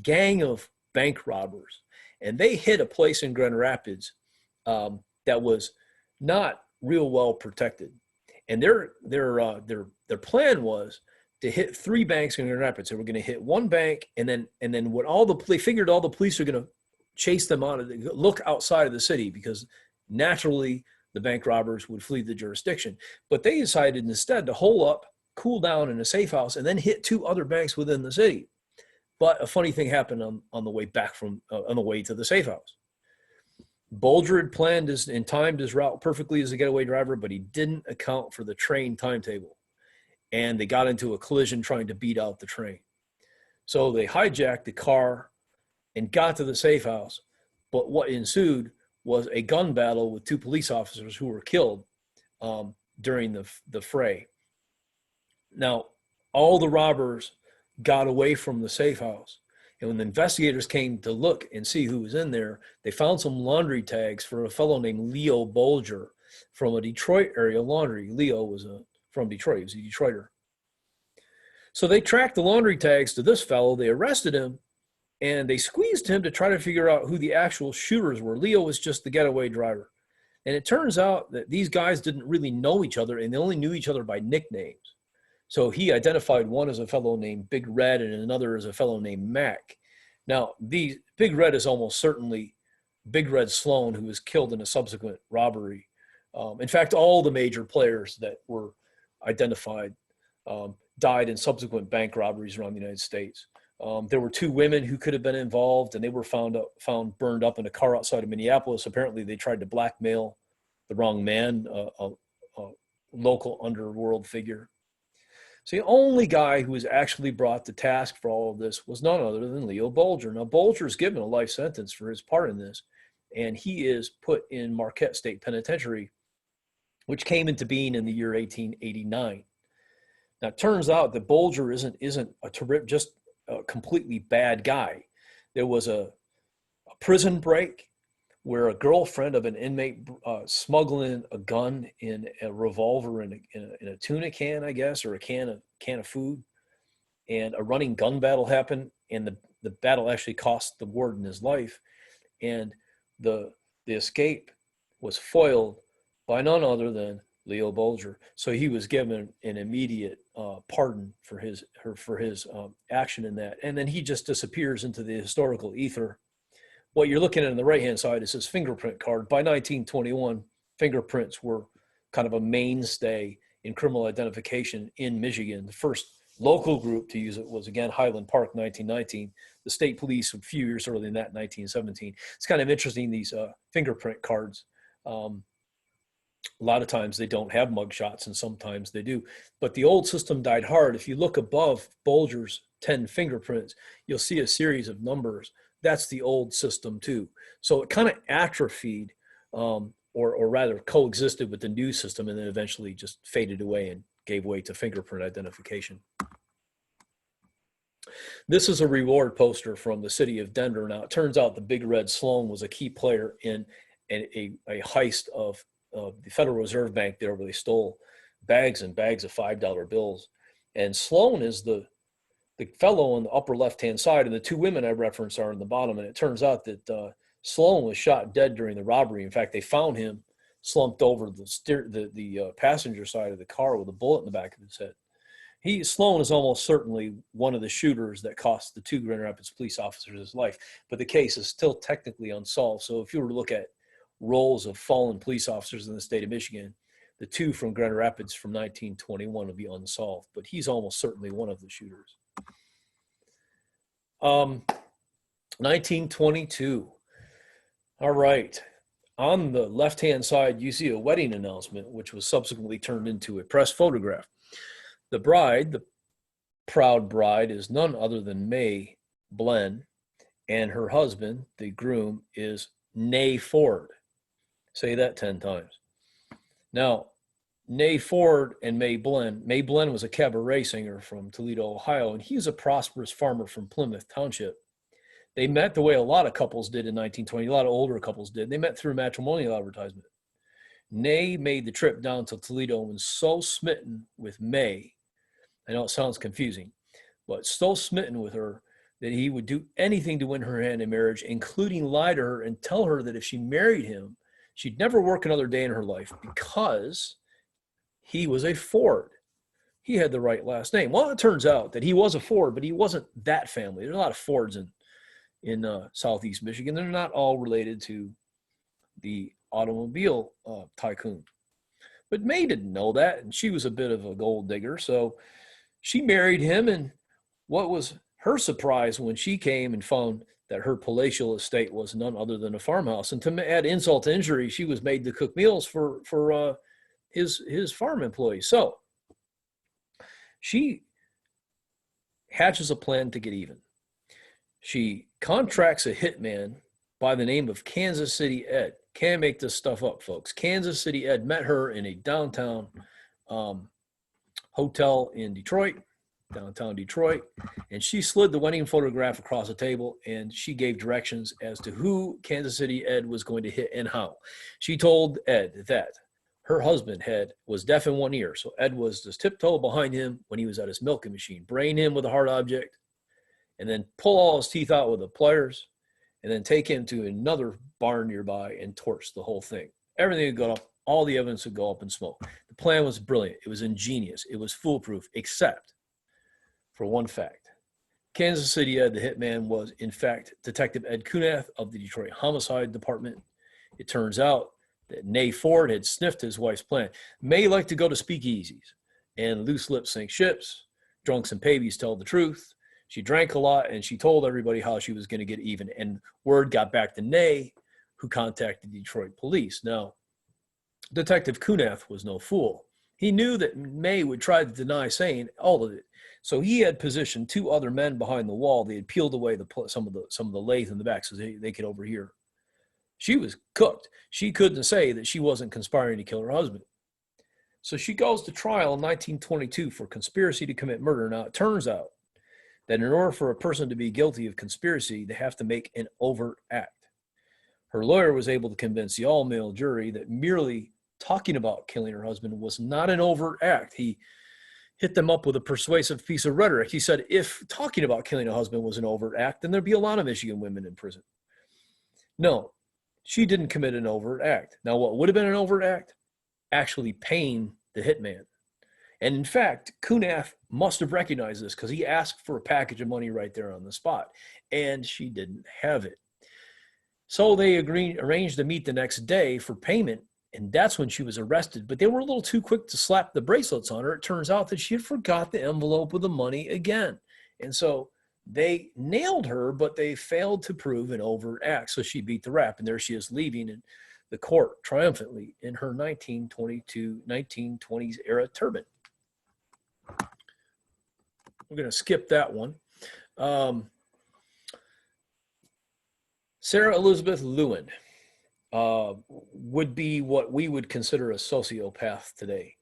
gang of bank robbers, and they hit a place in Grand Rapids that was not real well protected. And their plan was to hit 3 banks in Grand Rapids. They were going to hit one bank, and then they figured all the police are going to chase them out look outside of the city because naturally the bank robbers would flee the jurisdiction. But they decided instead to hole up, cool down in a safe house, and then hit 2 other banks within the city. But a funny thing happened on the way back on the way to the safe house. Bolger had planned and timed his route perfectly as a getaway driver, but he didn't account for the train timetable. And they got into a collision trying to beat out the train. So they hijacked the car and got to the safe house. But what ensued was a gun battle with 2 police officers who were killed during the fray. Now, all the robbers got away from the safe house. And when the investigators came to look and see who was in there, they found some laundry tags for a fellow named Leo Bolger from a Detroit area laundry. Leo was from Detroit. He was a Detroiter. So they tracked the laundry tags to this fellow. They arrested him, and they squeezed him to try to figure out who the actual shooters were. Leo was just the getaway driver. And it turns out that these guys didn't really know each other, and they only knew each other by nicknames. So he identified one as a fellow named Big Red and another as a fellow named Mac. Now, Big Red is almost certainly Big Red Sloan, who was killed in a subsequent robbery. In fact, all the major players that were identified died in subsequent bank robberies around the United States. There were 2 women who could have been involved, and they were found burned up in a car outside of Minneapolis. Apparently, they tried to blackmail the wrong man, a local underworld figure. So the only guy who was actually brought to task for all of this was none other than Leo Bolger. Now, Bolger is given a life sentence for his part in this, and he is put in Marquette State Penitentiary, which came into being in the year 1889. Now, it turns out that Bolger isn't just a completely bad guy. There was a prison break where a girlfriend of an inmate smuggling a gun in a revolver in a tuna can, I guess, or a can of food, and a running gun battle happened, and the battle actually cost the warden his life, and the escape was foiled by none other than Leo Bolger. So he was given an immediate pardon for his action in that. And then he just disappears into the historical ether. What you're looking at on the right-hand side is his fingerprint card. By 1921, fingerprints were kind of a mainstay in criminal identification in Michigan. The first local group to use it was, again, Highland Park, 1919. The state police a few years earlier than that, 1917. It's kind of interesting, these fingerprint cards. A lot of times they don't have mugshots, and sometimes they do. But the old system died hard. If you look above Bolger's 10 fingerprints, you'll see a series of numbers. That's the old system too. So it kind of atrophied, or rather coexisted with the new system, and then eventually just faded away and gave way to fingerprint identification. This is a reward poster from the city of Denver. Now, it turns out the Big Red Sloan was a key player in a heist of the Federal Reserve Bank there, where they stole bags and bags of $5 bills. And Sloan is the fellow on the upper left-hand side, and the two women I referenced are in the bottom. And it turns out that Sloan was shot dead during the robbery. In fact, they found him slumped over the passenger side of the car with a bullet in the back of his head. Sloan is almost certainly one of the shooters that cost the two Grand Rapids police officers his life, but the case is still technically unsolved. So if you were to look at roles of fallen police officers in the state of Michigan, the two from Grand Rapids from 1921 would be unsolved, but he's almost certainly one of the shooters. 1922. All right. On the left-hand side, you see a wedding announcement, which was subsequently turned into a press photograph. The bride, the proud bride, is none other than Mae Ford, and her husband, the groom, is Mae Ford. Say that 10 times. Now, Mae Ford and Mae Ford was a cabaret singer from Toledo, Ohio, and he was a prosperous farmer from Plymouth Township. They met the way a lot of couples did in 1920, a lot of older couples did. They met through a matrimonial advertisement. Mae made the trip down to Toledo and was so smitten with Mae, I know it sounds confusing, but so smitten with her that he would do anything to win her hand in marriage, including lie to her and tell her that if she married him, she'd never work another day in her life because he was a Ford. He had the right last name. Well, it turns out that he was a Ford, but he wasn't that family. There's a lot of Fords in southeast Michigan. They're not all related to the automobile tycoon. But Mae didn't know that, and she was a bit of a gold digger. So she married him, and what was her surprise when she came and found that her palatial estate was none other than a farmhouse. And to add insult to injury, she was made to cook meals for his farm employees. So she hatches a plan to get even. She contracts a hitman by the name of Kansas City Ed. Can't make this stuff up, folks. Kansas City Ed met her in a downtown hotel in Detroit, downtown Detroit, and she slid the wedding photograph across the table, and she gave directions as to who Kansas City Ed was going to hit and how. She told Ed that her husband was deaf in one ear, so Ed was just tiptoe behind him when he was at his milking machine, brain him with a hard object, and then pull all his teeth out with the pliers, and then take him to another barn nearby and torch the whole thing. Everything would go up, all the evidence would go up in smoke. The plan was brilliant. It was ingenious. It was foolproof, except for one fact. Kansas City Ed, the hitman, was in fact Detective Ed Kunath of the Detroit Homicide Department. It turns out that Mae Ford had sniffed his wife's plan. Mae liked to go to speakeasies, and loose lips sink ships, drunks and babies tell the truth. She drank a lot, and she told everybody how she was going to get even. And word got back to Mae, who contacted Detroit police. Now, Detective Kunath was no fool. He knew that Mae would try to deny saying all of it. So he had positioned two other men behind the wall. They had peeled away some of the lathe in the back so they could overhear. She was cooked. She couldn't say that she wasn't conspiring to kill her husband. So she goes to trial in 1922 for conspiracy to commit murder. Now, it turns out that in order for a person to be guilty of conspiracy, they have to make an overt act. Her lawyer was able to convince the all-male jury that merely talking about killing her husband was not an overt act. He hit them up with a persuasive piece of rhetoric. He said, if talking about killing a husband was an overt act, then there'd be a lot of Michigan women in prison. No, she didn't commit an overt act. Now, what would have been an overt act? Actually paying the hitman. And in fact, Kunath must have recognized this because he asked for a package of money right there on the spot, and she didn't have it. So they arranged to meet the next day for payment, and that's when she was arrested. But they were a little too quick to slap the bracelets on her. It turns out that she had forgot the envelope with the money again. And so they nailed her, but they failed to prove an overt act. So she beat the rap, and there she is leaving in the court triumphantly in her 1920s era turban. We're going to skip that one. Sarah Elizabeth Lewin would be what we would consider a sociopath today.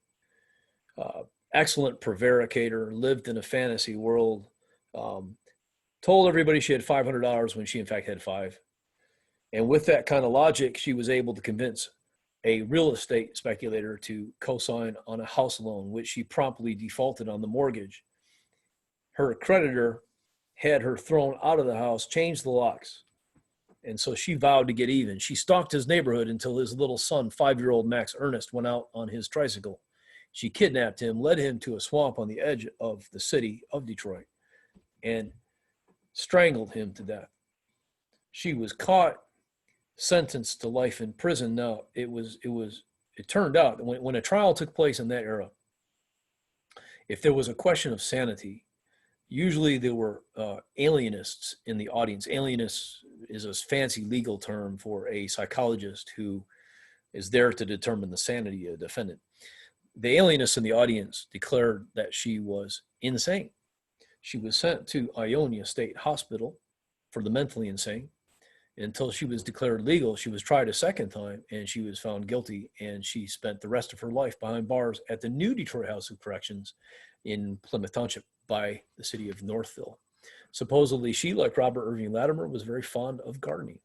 Excellent prevaricator, lived in a fantasy world, told everybody she had $500 when she in fact had $5. And with that kind of logic, she was able to convince a real estate speculator to co-sign on a house loan, which she promptly defaulted on the mortgage. Her creditor had her thrown out of the house, changed the locks. And so she vowed to get even. She stalked his neighborhood until his little son, 5-year-old Max Ernest, went out on his tricycle. She kidnapped him, led him to a swamp on the edge of the city of Detroit, and strangled him to death. She was caught, sentenced to life in prison. Now, it turned out that when a trial took place in that era, if there was a question of sanity, usually there were alienists in the audience. Alienist is a fancy legal term for a psychologist who is there to determine the sanity of a defendant. The alienists in the audience declared that she was insane. She was sent to Ionia State Hospital for the mentally insane. Until she was declared legal, she was tried a second time, and she was found guilty, and she spent the rest of her life behind bars at the new Detroit House of Corrections in Plymouth Township by the city of Northville. Supposedly, she, like Robert Irving Latimer, was very fond of gardening.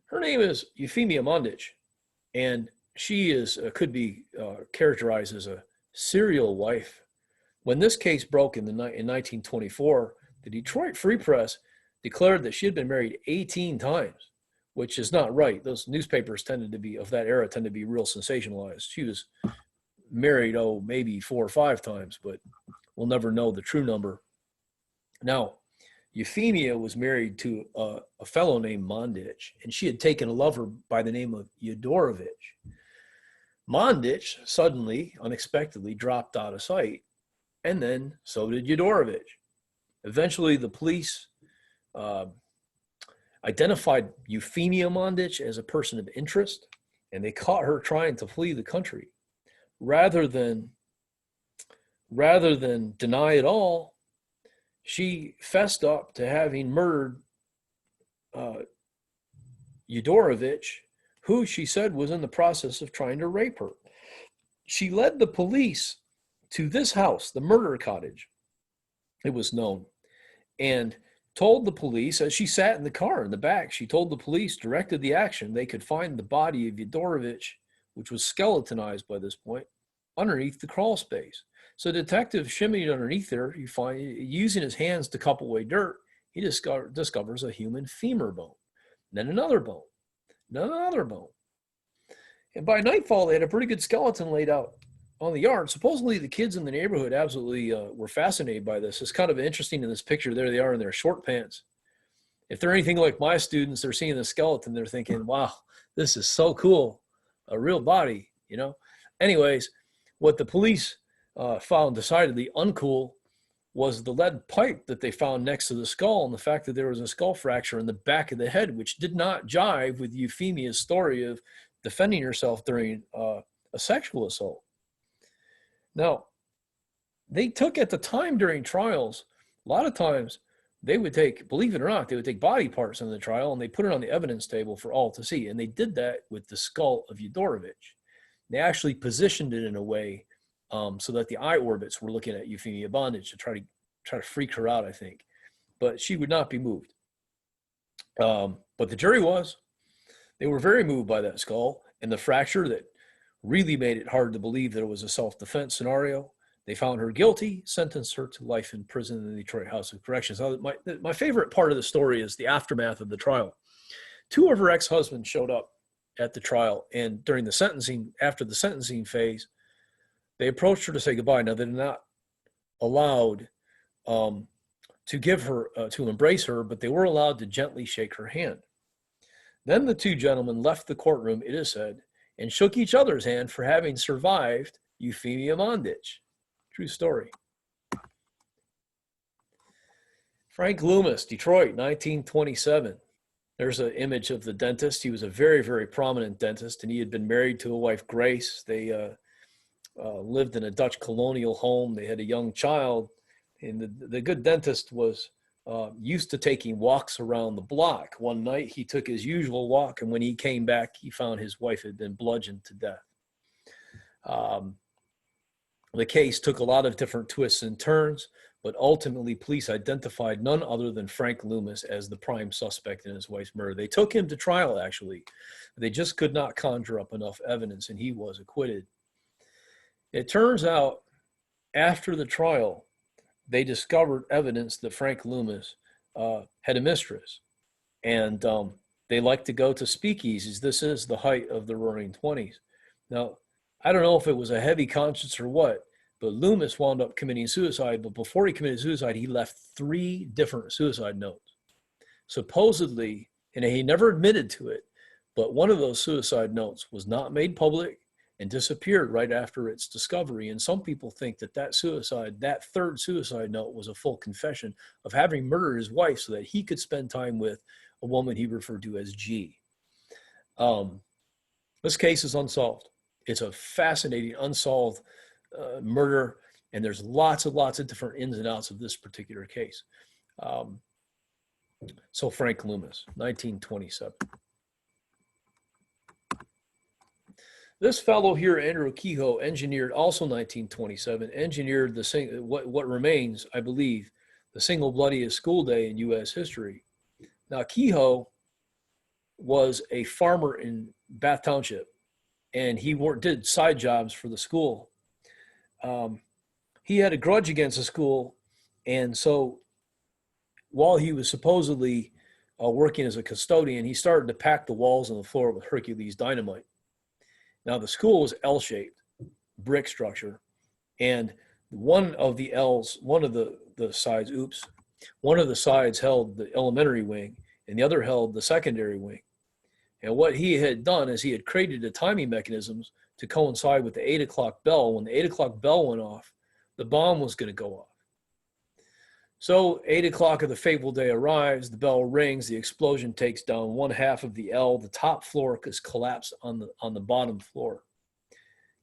Her name is Euphemia Mundek, and she could be characterized as a serial wife. When this case broke in 1924, the Detroit Free Press declared that she had been married 18 times, which is not right. Those newspapers tended to be, of that era, tended to be real sensationalized. She was married, maybe 4 or 5 times, but we'll never know the true number. Now, Euphemia was married to a fellow named Mundek, and she had taken a lover by the name of Yodorovich. Mundek suddenly, unexpectedly, dropped out of sight, and then so did Yodorovich. Eventually, the police identified Euphemia Mundek as a person of interest, and they caught her trying to flee the country. Rather than deny it all, she fessed up to having murdered Yodorovich, who she said was in the process of trying to rape her. She led the police to this house, the murder cottage, it was known, and told the police, as she sat in the car in the back, she told the police, directed the action, they could find the body of Yodorovich, which was skeletonized by this point, underneath the crawl space. So detective shimmied underneath there, you find, using his hands to cup away dirt, he discovers a human femur bone, then another bone, then another bone. And by nightfall, they had a pretty good skeleton laid out on the yard. Supposedly the kids in the neighborhood absolutely were fascinated by this. It's kind of interesting in this picture. There they are in their short pants. If they're anything like my students, they're seeing the skeleton, they're thinking, wow, this is so cool. A real body, you know? Anyways, what the police found decidedly uncool was the lead pipe that they found next to the skull, and the fact that there was a skull fracture in the back of the head, which did not jive with Euphemia's story of defending herself during a sexual assault. Now, they took at the time during trials, a lot of times they would take, believe it or not, they would take body parts in the trial and they put it on the evidence table for all to see. And they did that with the skull of Yodorovich. They actually positioned it in a way so that the eye orbits were looking at Euphemia Mundek to try to freak her out, I think. But she would not be moved. But the jury was. They were very moved by that skull and the fracture that really made it hard to believe that it was a self-defense scenario. They found her guilty, sentenced her to life in prison in the Detroit House of Corrections. My favorite part of the story is the aftermath of the trial. Two of her ex-husbands showed up at the trial, and during the sentencing, after the sentencing phase, they approached her to say goodbye. Now, they're not allowed to give her, to embrace her, but they were allowed to gently shake her hand. Then the two gentlemen left the courtroom, it is said, and shook each other's hand for having survived Euphemia Mundek. True story. Frank Loomis, Detroit, 1927. There's an image of the dentist. He was a very, very prominent dentist, and he had been married to a wife, Grace. They lived in a Dutch colonial home. They had a young child, and the good dentist was used to taking walks around the block. One night, he took his usual walk, and when he came back, he found his wife had been bludgeoned to death. The case took a lot of different twists and turns, but ultimately police identified none other than Frank Loomis as the prime suspect in his wife's murder. They took him to trial, actually. They just could not conjure up enough evidence, and he was acquitted. It turns out, after the trial, they discovered evidence that Frank Loomis had a mistress, and they liked to go to speakeasies. This is the height of the Roaring Twenties. Now, I don't know if it was a heavy conscience or what, but Loomis wound up committing suicide. But before he committed suicide, he left 3 different suicide notes. Supposedly, and he never admitted to it, but one of those suicide notes was not made public and disappeared right after its discovery. And some people think that that 3rd suicide note was a full confession of having murdered his wife so that he could spend time with a woman he referred to as G. This case is unsolved. It's a fascinating unsolved murder, and there's lots of different ins and outs of this particular case. So Frank Loomis, 1927. This fellow here, Andrew Kehoe, engineered, also 1927, engineered what remains, I believe, the single bloodiest school day in U.S. history. Now, Kehoe was a farmer in Bath Township, and he did side jobs for the school. He had a grudge against the school, and so while he was supposedly working as a custodian, he started to pack the walls and the floor with Hercules dynamite. Now, the school was L-shaped, brick structure, and one of the sides held the elementary wing, and the other held the secondary wing. And what he had done is he had created a timing mechanisms to coincide with the 8 o'clock bell. When the 8 o'clock bell went off, the bomb was going to go off. So 8 o'clock of the fateful day arrives, the bell rings, the explosion takes down one half of the L, the top floor is collapsed on the bottom floor.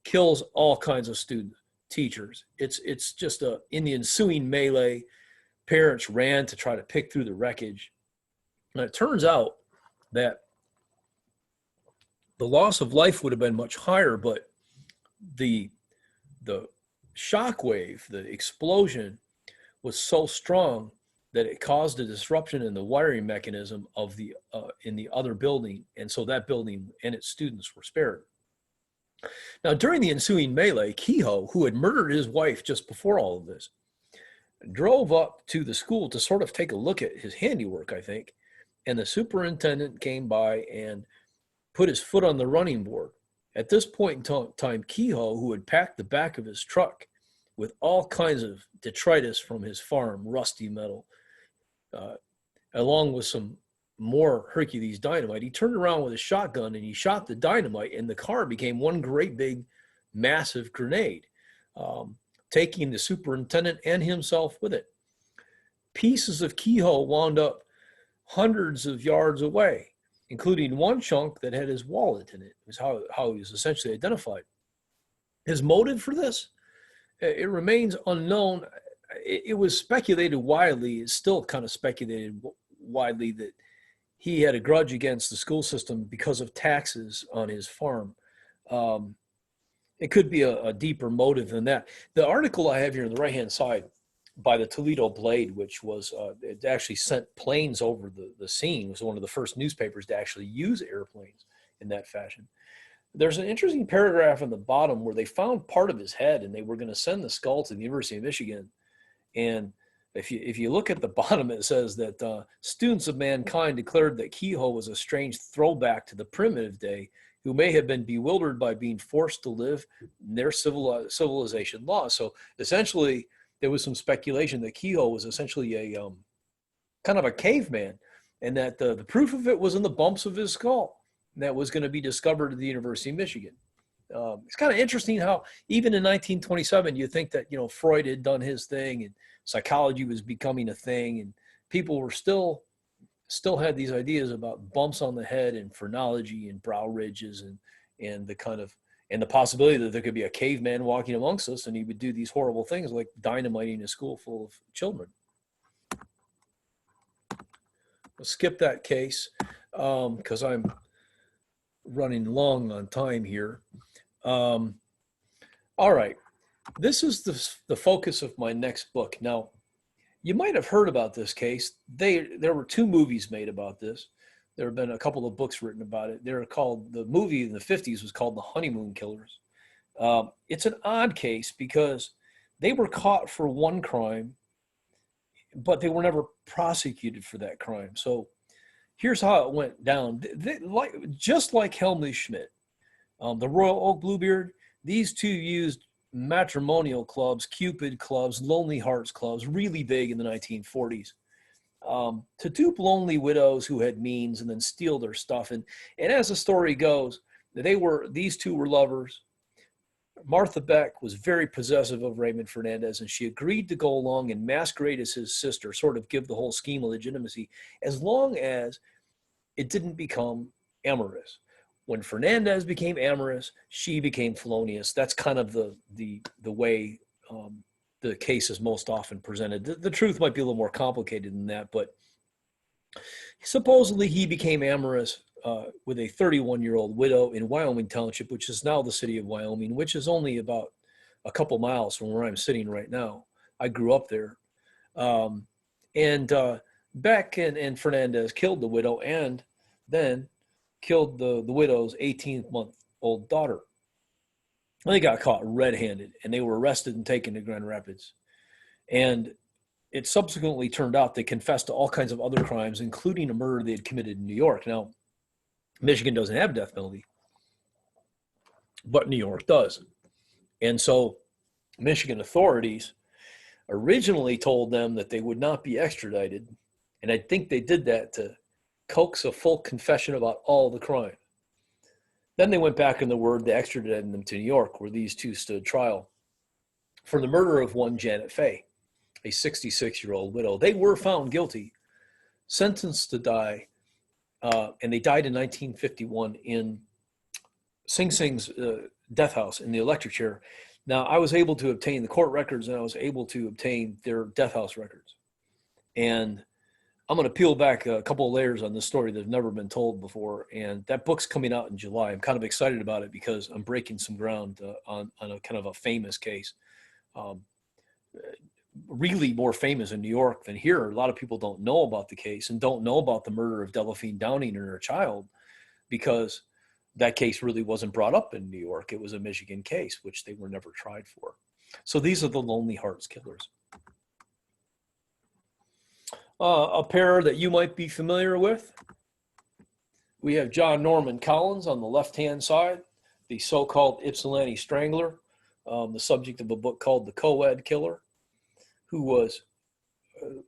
Kills all kinds of students, teachers. It's just in the ensuing melee, parents ran to try to pick through the wreckage. And it turns out that the loss of life would have been much higher, but the shock wave, the explosion, was so strong that it caused a disruption in the wiring mechanism of in the other building, and so that building and its students were spared. Now, during the ensuing melee, Kehoe, who had murdered his wife just before all of this, drove up to the school to sort of take a look at his handiwork, I think, and the superintendent came by and put his foot on the running board. At this point in time, Kehoe, who had packed the back of his truck with all kinds of detritus from his farm, rusty metal, along with some more Hercules dynamite, he turned around with a shotgun and he shot the dynamite, and the car became one great big massive grenade, taking the superintendent and himself with it. Pieces of Kehoe wound up hundreds of yards away, including one chunk that had his wallet in it. It was how he was essentially identified. His motive for this, it remains unknown. It was speculated widely, it's still kind of speculated widely, that he had a grudge against the school system because of taxes on his farm. It could be a deeper motive than that. The article I have here on the right-hand side by the Toledo Blade, which was, it actually sent planes over the scene, was one of the first newspapers to actually use airplanes in that fashion. There's an interesting paragraph on the bottom where they found part of his head and they were going to send the skull to the University of Michigan. And if you look at the bottom, it says that students of mankind declared that Kehoe was a strange throwback to the primitive day, who may have been bewildered by being forced to live their civilization laws. So essentially, there was some speculation that Kehoe was essentially a kind of a caveman, and that the proof of it was in the bumps of his skull that was going to be discovered at the University of Michigan. It's kind of interesting how even in 1927, you think that, Freud had done his thing and psychology was becoming a thing, and people were still had these ideas about bumps on the head and phrenology and brow ridges and the possibility that there could be a caveman walking amongst us and he would do these horrible things like dynamiting a school full of children. We'll skip that case because I'm running long on time here. All right. This is the focus of my next book. Now, you might have heard about this case. There were 2 movies made about this. There have been a couple of books written about it. The movie in the 50s was called The Honeymoon Killers. It's an odd case because they were caught for one crime, but they were never prosecuted for that crime. So here's how it went down. Just like Helmut Schmidt, the Royal Oak Bluebeard, these 2 used matrimonial clubs, Cupid clubs, Lonely Hearts clubs, really big in the 1940s, to dupe lonely widows who had means and then steal their stuff. And as the story goes, these 2 were lovers. Martha Beck was very possessive of Raymond Fernandez, and she agreed to go along and masquerade as his sister, sort of give the whole scheme a legitimacy, as long as it didn't become amorous. When Fernandez became amorous, she became felonious. That's kind of the way the case is most often presented. The truth might be a little more complicated than that, but supposedly he became amorous with a 31-year-old widow in Wyoming Township, which is now the city of Wyoming, which is only about a couple miles from where I'm sitting right now. I grew up there. And Beck and Fernandez killed the widow and then killed the widow's 18-month-old daughter. They got caught red-handed, and they were arrested and taken to Grand Rapids. And it subsequently turned out they confessed to all kinds of other crimes, including a murder they had committed in New York. Now, Michigan doesn't have a death penalty, but New York does. And so Michigan authorities originally told them that they would not be extradited, and I think they did that to coax a full confession about all the crime. Then they went back on the word, they extradited them to New York, where these 2 stood trial for the murder of one Janet Fay, a 66-year-old widow. They were found guilty, sentenced to die, and they died in 1951 in Sing Sing's death house in the electric chair. Now, I was able to obtain the court records, and I was able to obtain their death house records. And I'm going to peel back a couple of layers on this story that have never been told before. And that book's coming out in July. I'm kind of excited about it because I'm breaking some ground on a kind of a famous case. Really more famous in New York than here. A lot of people don't know about the case and don't know about the murder of Delphine Downing and her child because that case really wasn't brought up in New York. It was a Michigan case, which they were never tried for. So these are the Lonely Hearts Killers. A pair that you might be familiar with. We have John Norman Collins on the left-hand side, the so-called Ypsilanti Strangler, the subject of a book called The Co-ed Killer, who was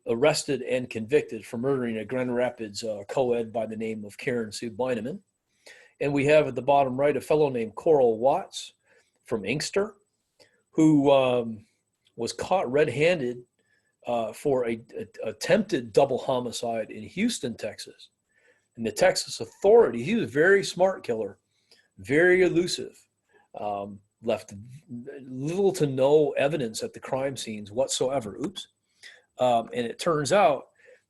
arrested and convicted for murdering a Grand Rapids co-ed by the name of Karen Sue Beineman. And we have at the bottom right a fellow named Coral Watts from Inkster, who was caught red-handed for a attempted double homicide in Houston, Texas. And the Texas authority, he was a very smart killer, very elusive, left little to no evidence at the crime scenes whatsoever. Oops. And it turns out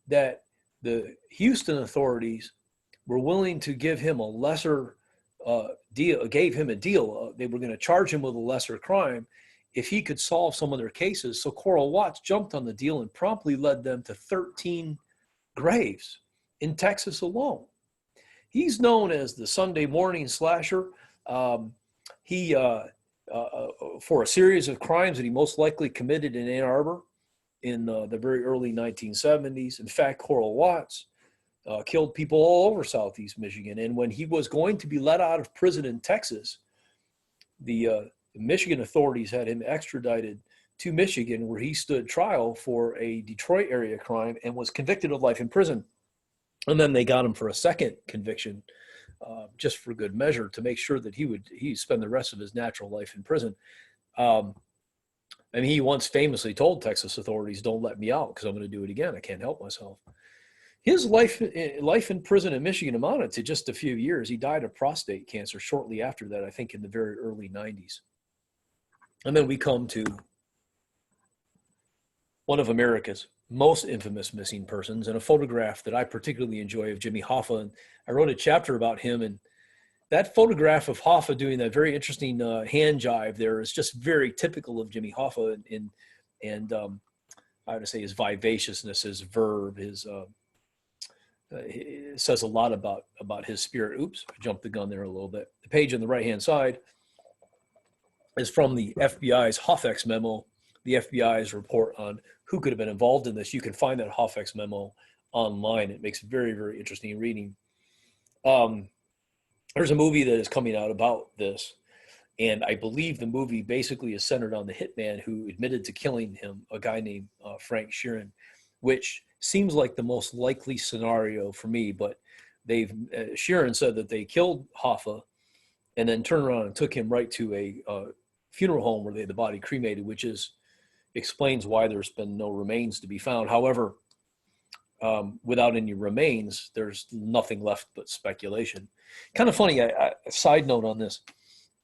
that the Houston authorities were willing to give him a lesser deal, gave him a deal. They were going to charge him with a lesser crime if he could solve some of their cases. So Coral Watts jumped on the deal and promptly led them to 13 graves in Texas alone. He's known as the Sunday morning slasher. He, for a series of crimes that he most likely committed in Ann Arbor in the very early 1970s. In fact, Coral Watts killed people all over Southeast Michigan. And when he was going to be let out of prison in Texas, the Michigan authorities had him extradited to Michigan, where he stood trial for a Detroit area crime and was convicted of life in prison. And then they got him for a second conviction, just for good measure, to make sure that he'd spend the rest of his natural life in prison. And he once famously told Texas authorities, "Don't let me out because I'm going to do it again. I can't help myself." His life in prison in Michigan amounted to just a few years. He died of prostate cancer shortly after that, I think in the very early 90s. And then we come to one of America's most infamous missing persons, and a photograph that I particularly enjoy of Jimmy Hoffa. And I wrote a chapter about him, and that photograph of Hoffa doing that very interesting hand jive there is just very typical of Jimmy Hoffa, and I would say his vivaciousness, his verve, it says a lot about his spirit. Oops, I jumped the gun there a little bit. The page on the right-hand side is from the FBI's Hoffex memo, the FBI's report on who could have been involved in this. You can find that Hoffex memo online. It makes very, very interesting reading. There's a movie that is coming out about this, and I believe the movie basically is centered on the hitman who admitted to killing him, a guy named Frank Sheeran, which seems like the most likely scenario for me. But Sheeran said that they killed Hoffa and then turned around and took him right to a funeral home where they had the body cremated, which explains why there's been no remains to be found. However, without any remains, there's nothing left but speculation. Kind of funny, a side note on this.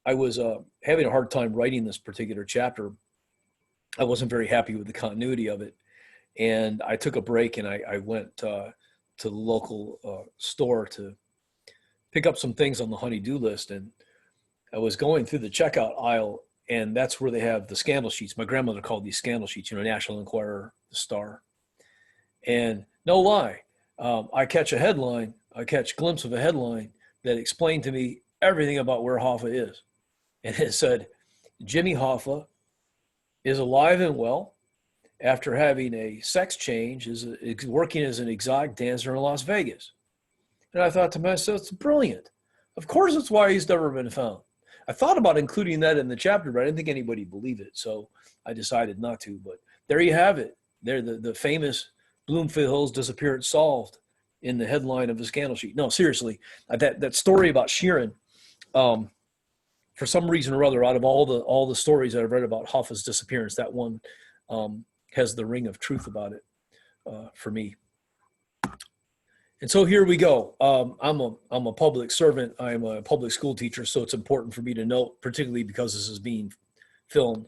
I was having a hard time writing this particular chapter. I wasn't very happy with the continuity of it. And I took a break, and I went to the local store to pick up some things on the honey-do list. And I was going through the checkout aisle, and that's where they have the scandal sheets. My grandmother called these scandal sheets, National Enquirer, the Star. And no lie, I catch a glimpse of a headline that explained to me everything about where Hoffa is. And it said, Jimmy Hoffa is alive and well after having a sex change, is working as an exotic dancer in Las Vegas. And I thought to myself, it's brilliant. Of course it's why he's never been found. I thought about including that in the chapter, but I didn't think anybody believed it. So I decided not to. But there you have it. There, the famous Bloomfield Hills disappearance solved in the headline of the scandal sheet. No, seriously, that story about Sheeran, for some reason or other, out of all the stories that I've read about Hoffa's disappearance, that one has the ring of truth about it for me. And so here we go. I'm a public servant. I'm a public school teacher, so it's important for me to note, particularly because this is being filmed,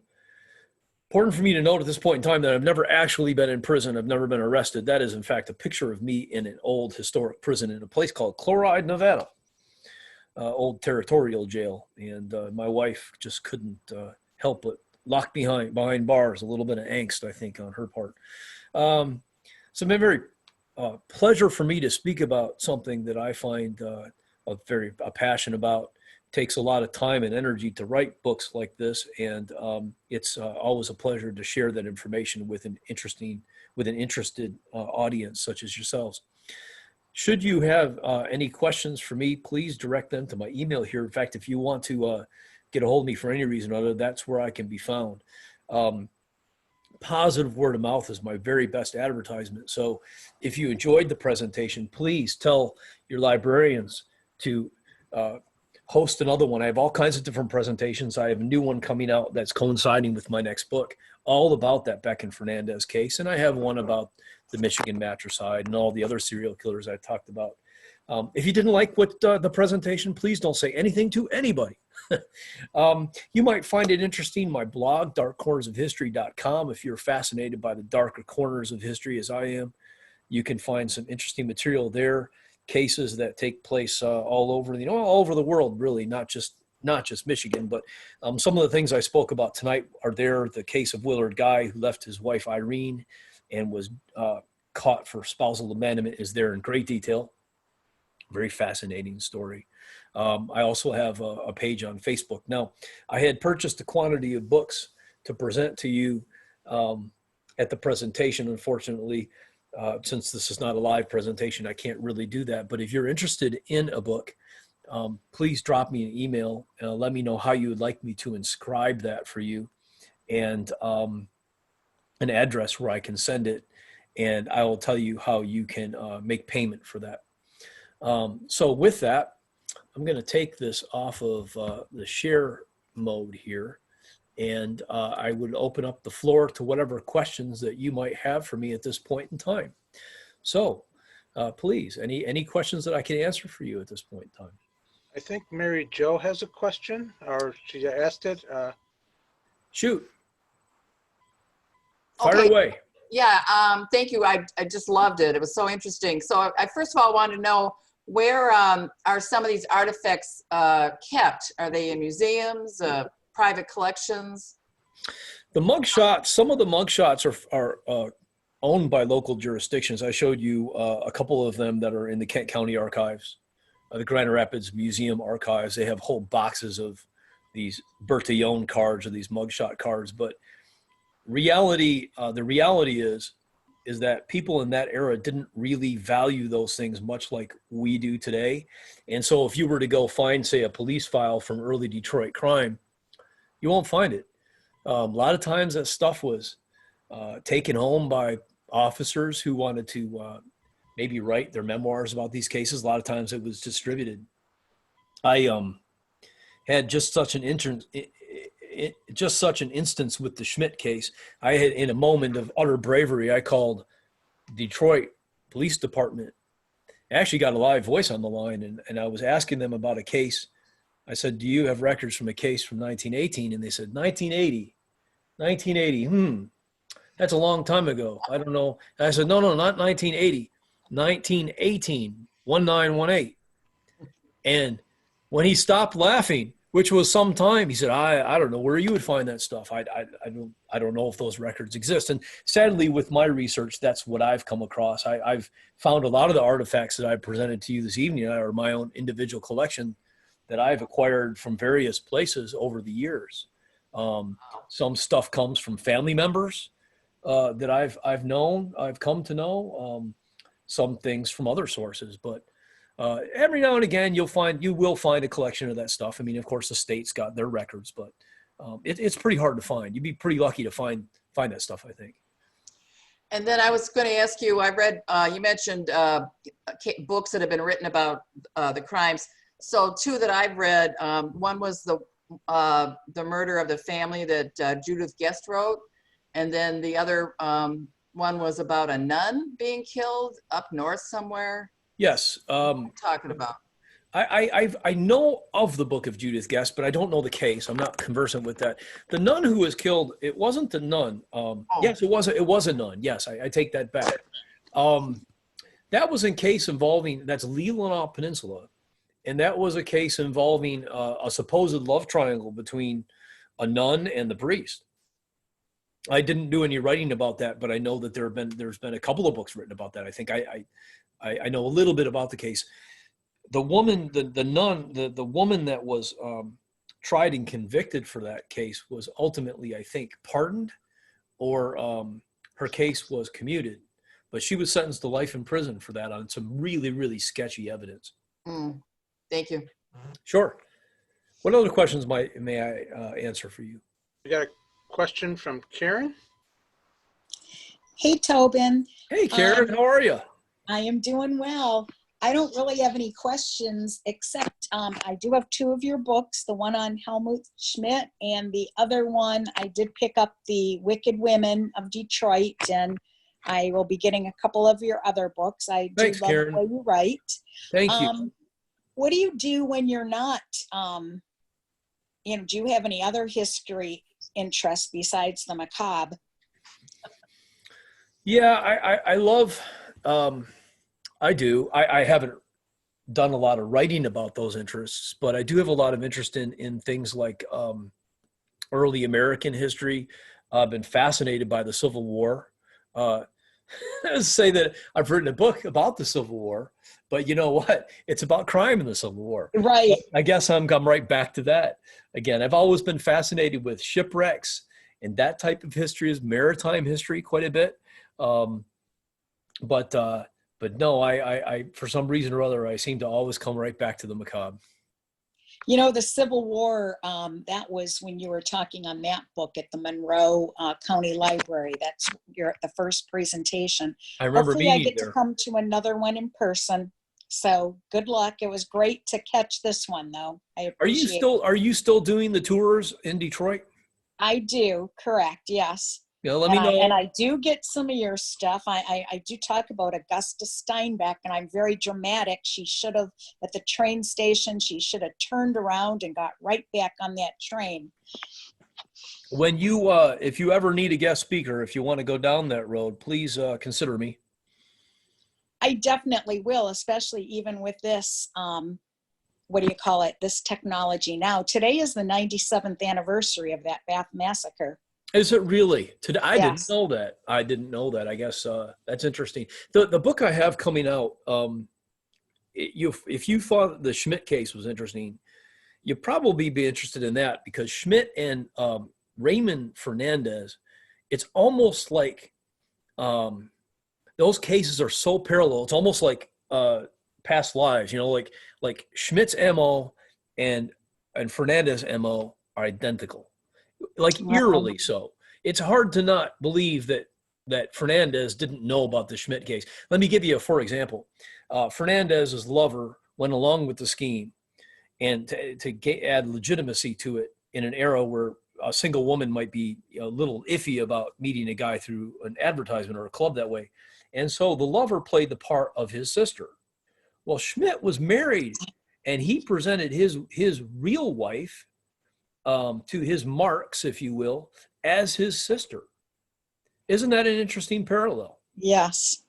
important for me to note at this point in time that I've never actually been in prison. I've never been arrested. That is, in fact, a picture of me in an old historic prison in a place called Chloride, Nevada, old territorial jail. And my wife just couldn't help but lock behind bars. A little bit of angst, I think, on her part. So it's been very pleasure for me to speak about something that I find a passion about. Takes a lot of time and energy to write books like this, and it's always a pleasure to share that information with an interested audience such as yourselves. Should you have any questions for me, please direct them to my email here. In fact, if you want to get a hold of me for any reason or other, that's where I can be found. Positive word of mouth is my very best advertisement. So if you enjoyed the presentation, please tell your librarians to host another one. I have all kinds of different presentations. I have a new one coming out that's coinciding with my next book, all about that Buhk and Fernandez case. And I have one about the Michigan matricide and all the other serial killers I talked about. If you didn't like what the presentation, please don't say anything to anybody. You might find it interesting, my blog, darkcornersofhistory.com. If you're fascinated by the darker corners of history as I am, you can find some interesting material there. Cases that take place all over the world, really, not just Michigan, but some of the things I spoke about tonight are there. The case of Willard Guy, who left his wife Irene and was caught for spousal abandonment, is there in great detail. Very fascinating story. I also have a page on Facebook. Now, I had purchased a quantity of books to present to you at the presentation. Unfortunately, since this is not a live presentation, I can't really do that. But if you're interested in a book, please drop me an email and let me know how you would like me to inscribe that for you, and an address where I can send it, and I will tell you how you can make payment for that. So with that, I'm going to take this off of the share mode here, and I would open up the floor to whatever questions that you might have for me at this point in time. So please, any questions that I can answer for you at this point in time? I think Mary Jo has a question, or she asked it. Shoot. Fire Okay. away. Yeah, thank you. I just loved it. It was so interesting. So I first of all wanted to know, where are some of these artifacts kept? Are they in museums, private collections? The mugshots, some of the mugshots are owned by local jurisdictions. I showed you a couple of them that are in the Kent County Archives, the Grand Rapids Museum Archives. They have whole boxes of these Bertillon cards or these mugshot cards. But the reality is that people in that era didn't really value those things much like we do today. And so if you were to go find, say, a police file from early Detroit crime, you won't find it. A lot of times that stuff was taken home by officers who wanted to maybe write their memoirs about these cases. A lot of times it was distributed. I had just such an instance with the Schmidt case. I had, in a moment of utter bravery, I called Detroit Police Department. I actually got a live voice on the line, and I was asking them about a case. I said, do you have records from a case from 1918? And they said, 1980. That's a long time ago. I don't know. And I said, no, not 1980. 1918, 1918. And when he stopped laughing, which was some time, he said, I don't know where you would find that stuff. I don't know if those records exist. And sadly, with my research, that's what I've come across. I've found a lot of the artifacts that I presented to you this evening are my own individual collection that I've acquired from various places over the years. Some stuff comes from family members that I've come to know. Some things from other sources, but every now and again you will find a collection of that stuff. I mean, of course, the state's got their records, but it's pretty hard to find. You'd be pretty lucky to find that stuff, I think. And then I was going to ask you, I read, you mentioned books that have been written about the crimes. So two that I've read, one was the murder of the family that Judith Guest wrote. And then the other one was about a nun being killed up north somewhere. Yes. What are you talking about? I know of the Book of Judith Guest, but I don't know the case. I'm not conversant with that. The nun who was killed, it wasn't a nun. Yes, it was a nun. Yes, I take that back. That was a case involving, that's Leelanau Peninsula. And that was a case involving a supposed love triangle between a nun and the priest. I didn't do any writing about that, but I know that there's been a couple of books written about that. I think I know a little bit about the case. The woman, the nun, the woman that was tried and convicted for that case was ultimately, I think, pardoned, or her case was commuted. But she was sentenced to life in prison for that on some really, really sketchy evidence. Thank you. Sure. What other questions may I answer for you? We got a question from Karen. Hey, Tobin. Hey, Karen, how are you? I am doing well. I don't really have any questions, except I do have two of your books, the one on Helmut Schmidt and the other one, I did pick up the Wicked Women of Detroit, and I will be getting a couple of your other books. Thanks, love Karen. the way you write. Thank you. What do you do when you're not, do you have any other history interests besides the macabre? Yeah, I love, I do. I haven't done a lot of writing about those interests, but I do have a lot of interest in things like early American history. I've been fascinated by the Civil War. Say that I've written a book about the Civil War, But you know what? It's about crime in the Civil War. Right. I guess I'm right back to that. Again, I've always been fascinated with shipwrecks and that type of history, is maritime history quite a bit. But no, I for some reason or other, I seem to always come right back to the macabre. You know, the Civil War, that was when you were talking on that book at the Monroe County Library. That's the first presentation. I remember Hopefully I meeting get there. to come to another one in person. So good luck. It was great to catch this one, though. I appreciate it. Are you still doing the tours in Detroit? I do, correct, yes. Yeah, let me know. And I do get some of your stuff. I do talk about Augusta Steinbeck, and I'm very dramatic. She should have, at the train station, she should have turned around and got right back on that train. When you, if you ever need a guest speaker, if you want to go down that road, please consider me. I definitely will, especially even with this, what do you call it, this technology now. Today is the 97th anniversary of that Bath Massacre. Is it really? Today? I Yes. didn't know that. I didn't know that. I guess that's interesting. The book I have coming out, if you thought the Schmidt case was interesting, you'd probably be interested in that, because Schmidt and Raymond Fernandez, it's almost like those cases are so parallel. It's almost like past lives, you know, like Schmidt's MO and Fernandez MO are identical. Like eerily so. It's hard to not believe that Fernandez didn't know about the Schmidt case. Let me give you for example. Fernandez's lover went along with the scheme, and to add legitimacy to it in an era where a single woman might be a little iffy about meeting a guy through an advertisement or a club that way. And so the lover played the part of his sister. Well, Schmidt was married, and he presented his real wife to his marks, if you will, as his sister. Isn't that an interesting parallel? Yes.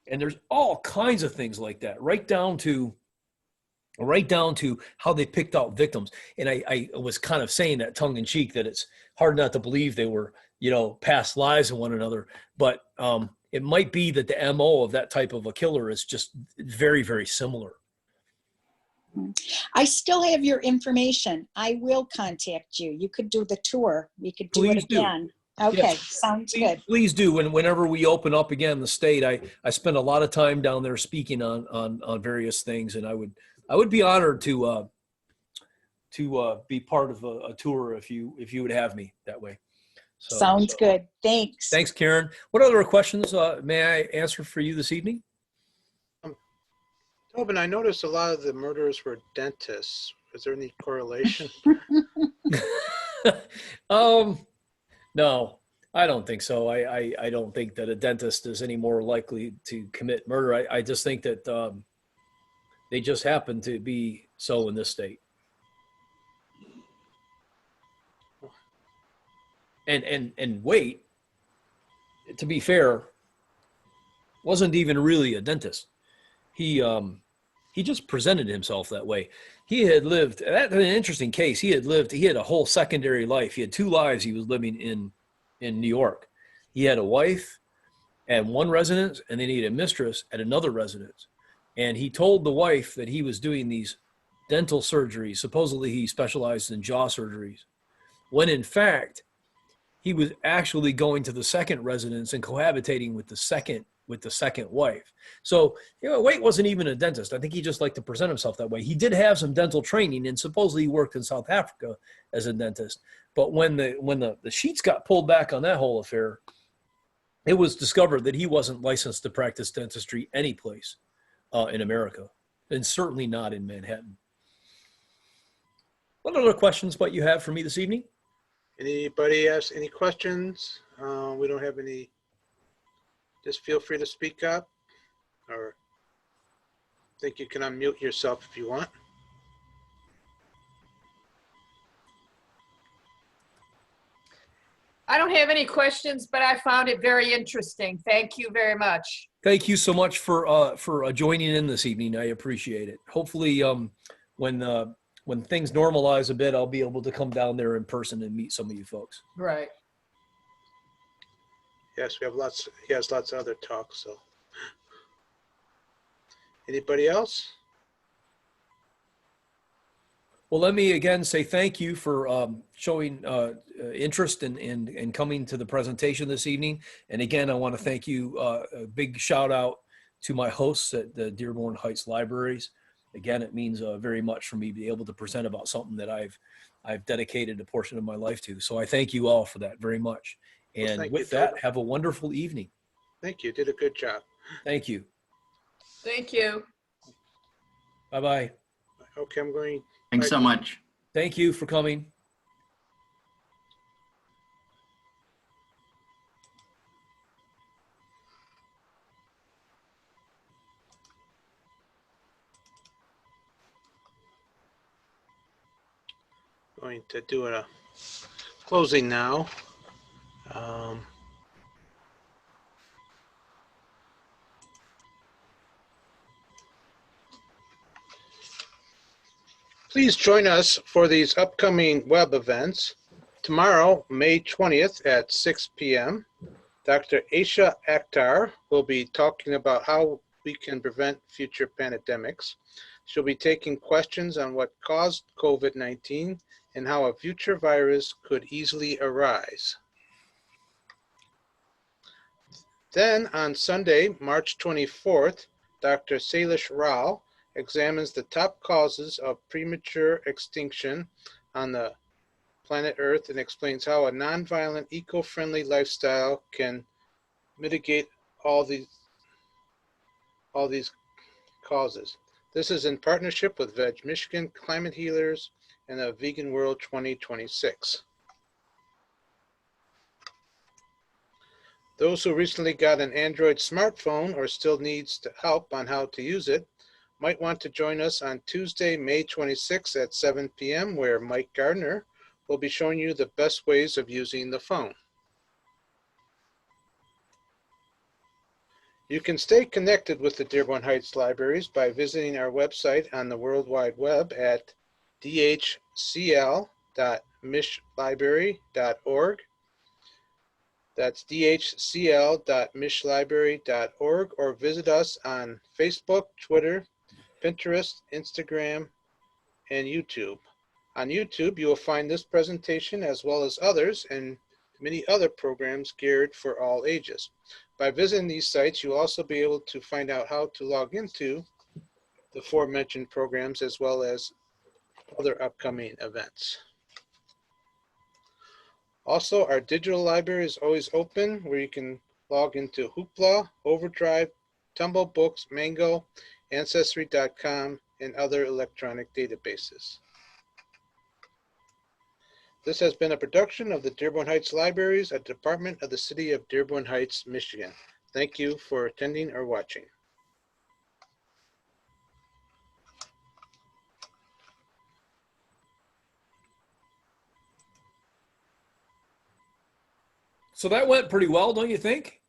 And there's all kinds of things like that, right down to how they picked out victims. And I was kind of saying that tongue in cheek, that it's hard not to believe they were, you know, past lives of one another. But it might be that the MO of that type of a killer is just very, very similar. I still have your information. I will contact you. You could do the tour. We could do Please it again. Okay, Yes. sounds good. Please do. Whenever we open up again in the state, I spend a lot of time down there speaking on various things, and I would be honored to be part of a tour if you would have me that way. Sounds good. Thanks. Thanks, Karen. What other questions may I answer for you this evening? Tobin, I noticed a lot of the murderers were dentists. Is there any correlation? No, I don't think so. I don't think that a dentist is any more likely to commit murder. I just think that they just happen to be so in this state. And Waite, to be fair, wasn't even really a dentist. He just presented himself that way. He had lived, that's an interesting case. He had a whole secondary life. He had two lives he was living in New York. He had a wife at one residence, and then he had a mistress at another residence. And he told the wife that he was doing these dental surgeries. Supposedly he specialized in jaw surgeries, when in fact, he was actually going to the second residence and cohabitating with the second wife. So, you know, Waite wasn't even a dentist. I think he just liked to present himself that way. He did have some dental training, and supposedly he worked in South Africa as a dentist. But when the sheets got pulled back on that whole affair, it was discovered that he wasn't licensed to practice dentistry any place in America, and certainly not in Manhattan. What other questions might you have for me this evening? Anybody ask any questions? We don't have any. Just feel free to speak up, or I think you can unmute yourself if you want. I don't have any questions, but I found it very interesting. Thank you very much. Thank you so much for joining in this evening. I appreciate it. Hopefully, when things normalize a bit, I'll be able to come down there in person and meet some of you folks. Right. Yes, we have lots. He has lots of other talks. So, Anybody else? Well, let me again say thank you for showing interest in coming to the presentation this evening. And again, I want to thank you. A big shout out to my hosts at the Dearborn Heights Libraries. Again, it means very much for me to be able to present about something that I've dedicated a portion of my life to. So I thank you all for that very much. And Well, with that, have a wonderful evening. Thank you. Did a good job. Thank you. Thank you. Bye-bye. Okay, I'm going. Thanks so much. Thank you for coming. Going to do a closing now. Please join us for these upcoming web events. Tomorrow, May 20th at 6 p.m., Dr. Aisha Akhtar will be talking about how we can prevent future pandemics. She'll be taking questions on what caused COVID-19 and how a future virus could easily arise. Then on Sunday, March 24th, Dr. Salish Rao examines the top causes of premature extinction on the planet Earth and explains how a nonviolent, eco-friendly lifestyle can mitigate all these causes. This is in partnership with Veg Michigan, Climate Healers, and a Vegan World 2026. Those who recently got an Android smartphone or still needs help on how to use it might want to join us on Tuesday, May 26th at 7 p.m. where Mike Gardner will be showing you the best ways of using the phone. You can stay connected with the Dearborn Heights Libraries by visiting our website on the World Wide Web at dhcl.mishlibrary.org. That's dhcl.mishlibrary.org, or visit us on Facebook, Twitter, Pinterest, Instagram, and YouTube. On YouTube, you will find this presentation as well as others and many other programs geared for all ages. By visiting these sites, you'll also be able to find out how to log into the aforementioned programs as well as other upcoming events. Also, our digital library is always open where you can log into Hoopla, Overdrive, Tumble Books, Mango, Ancestry.com, and other electronic databases. This has been a production of the Dearborn Heights Libraries, a department of the City of Dearborn Heights, Michigan. Thank you for attending or watching. So that went pretty well, don't you think?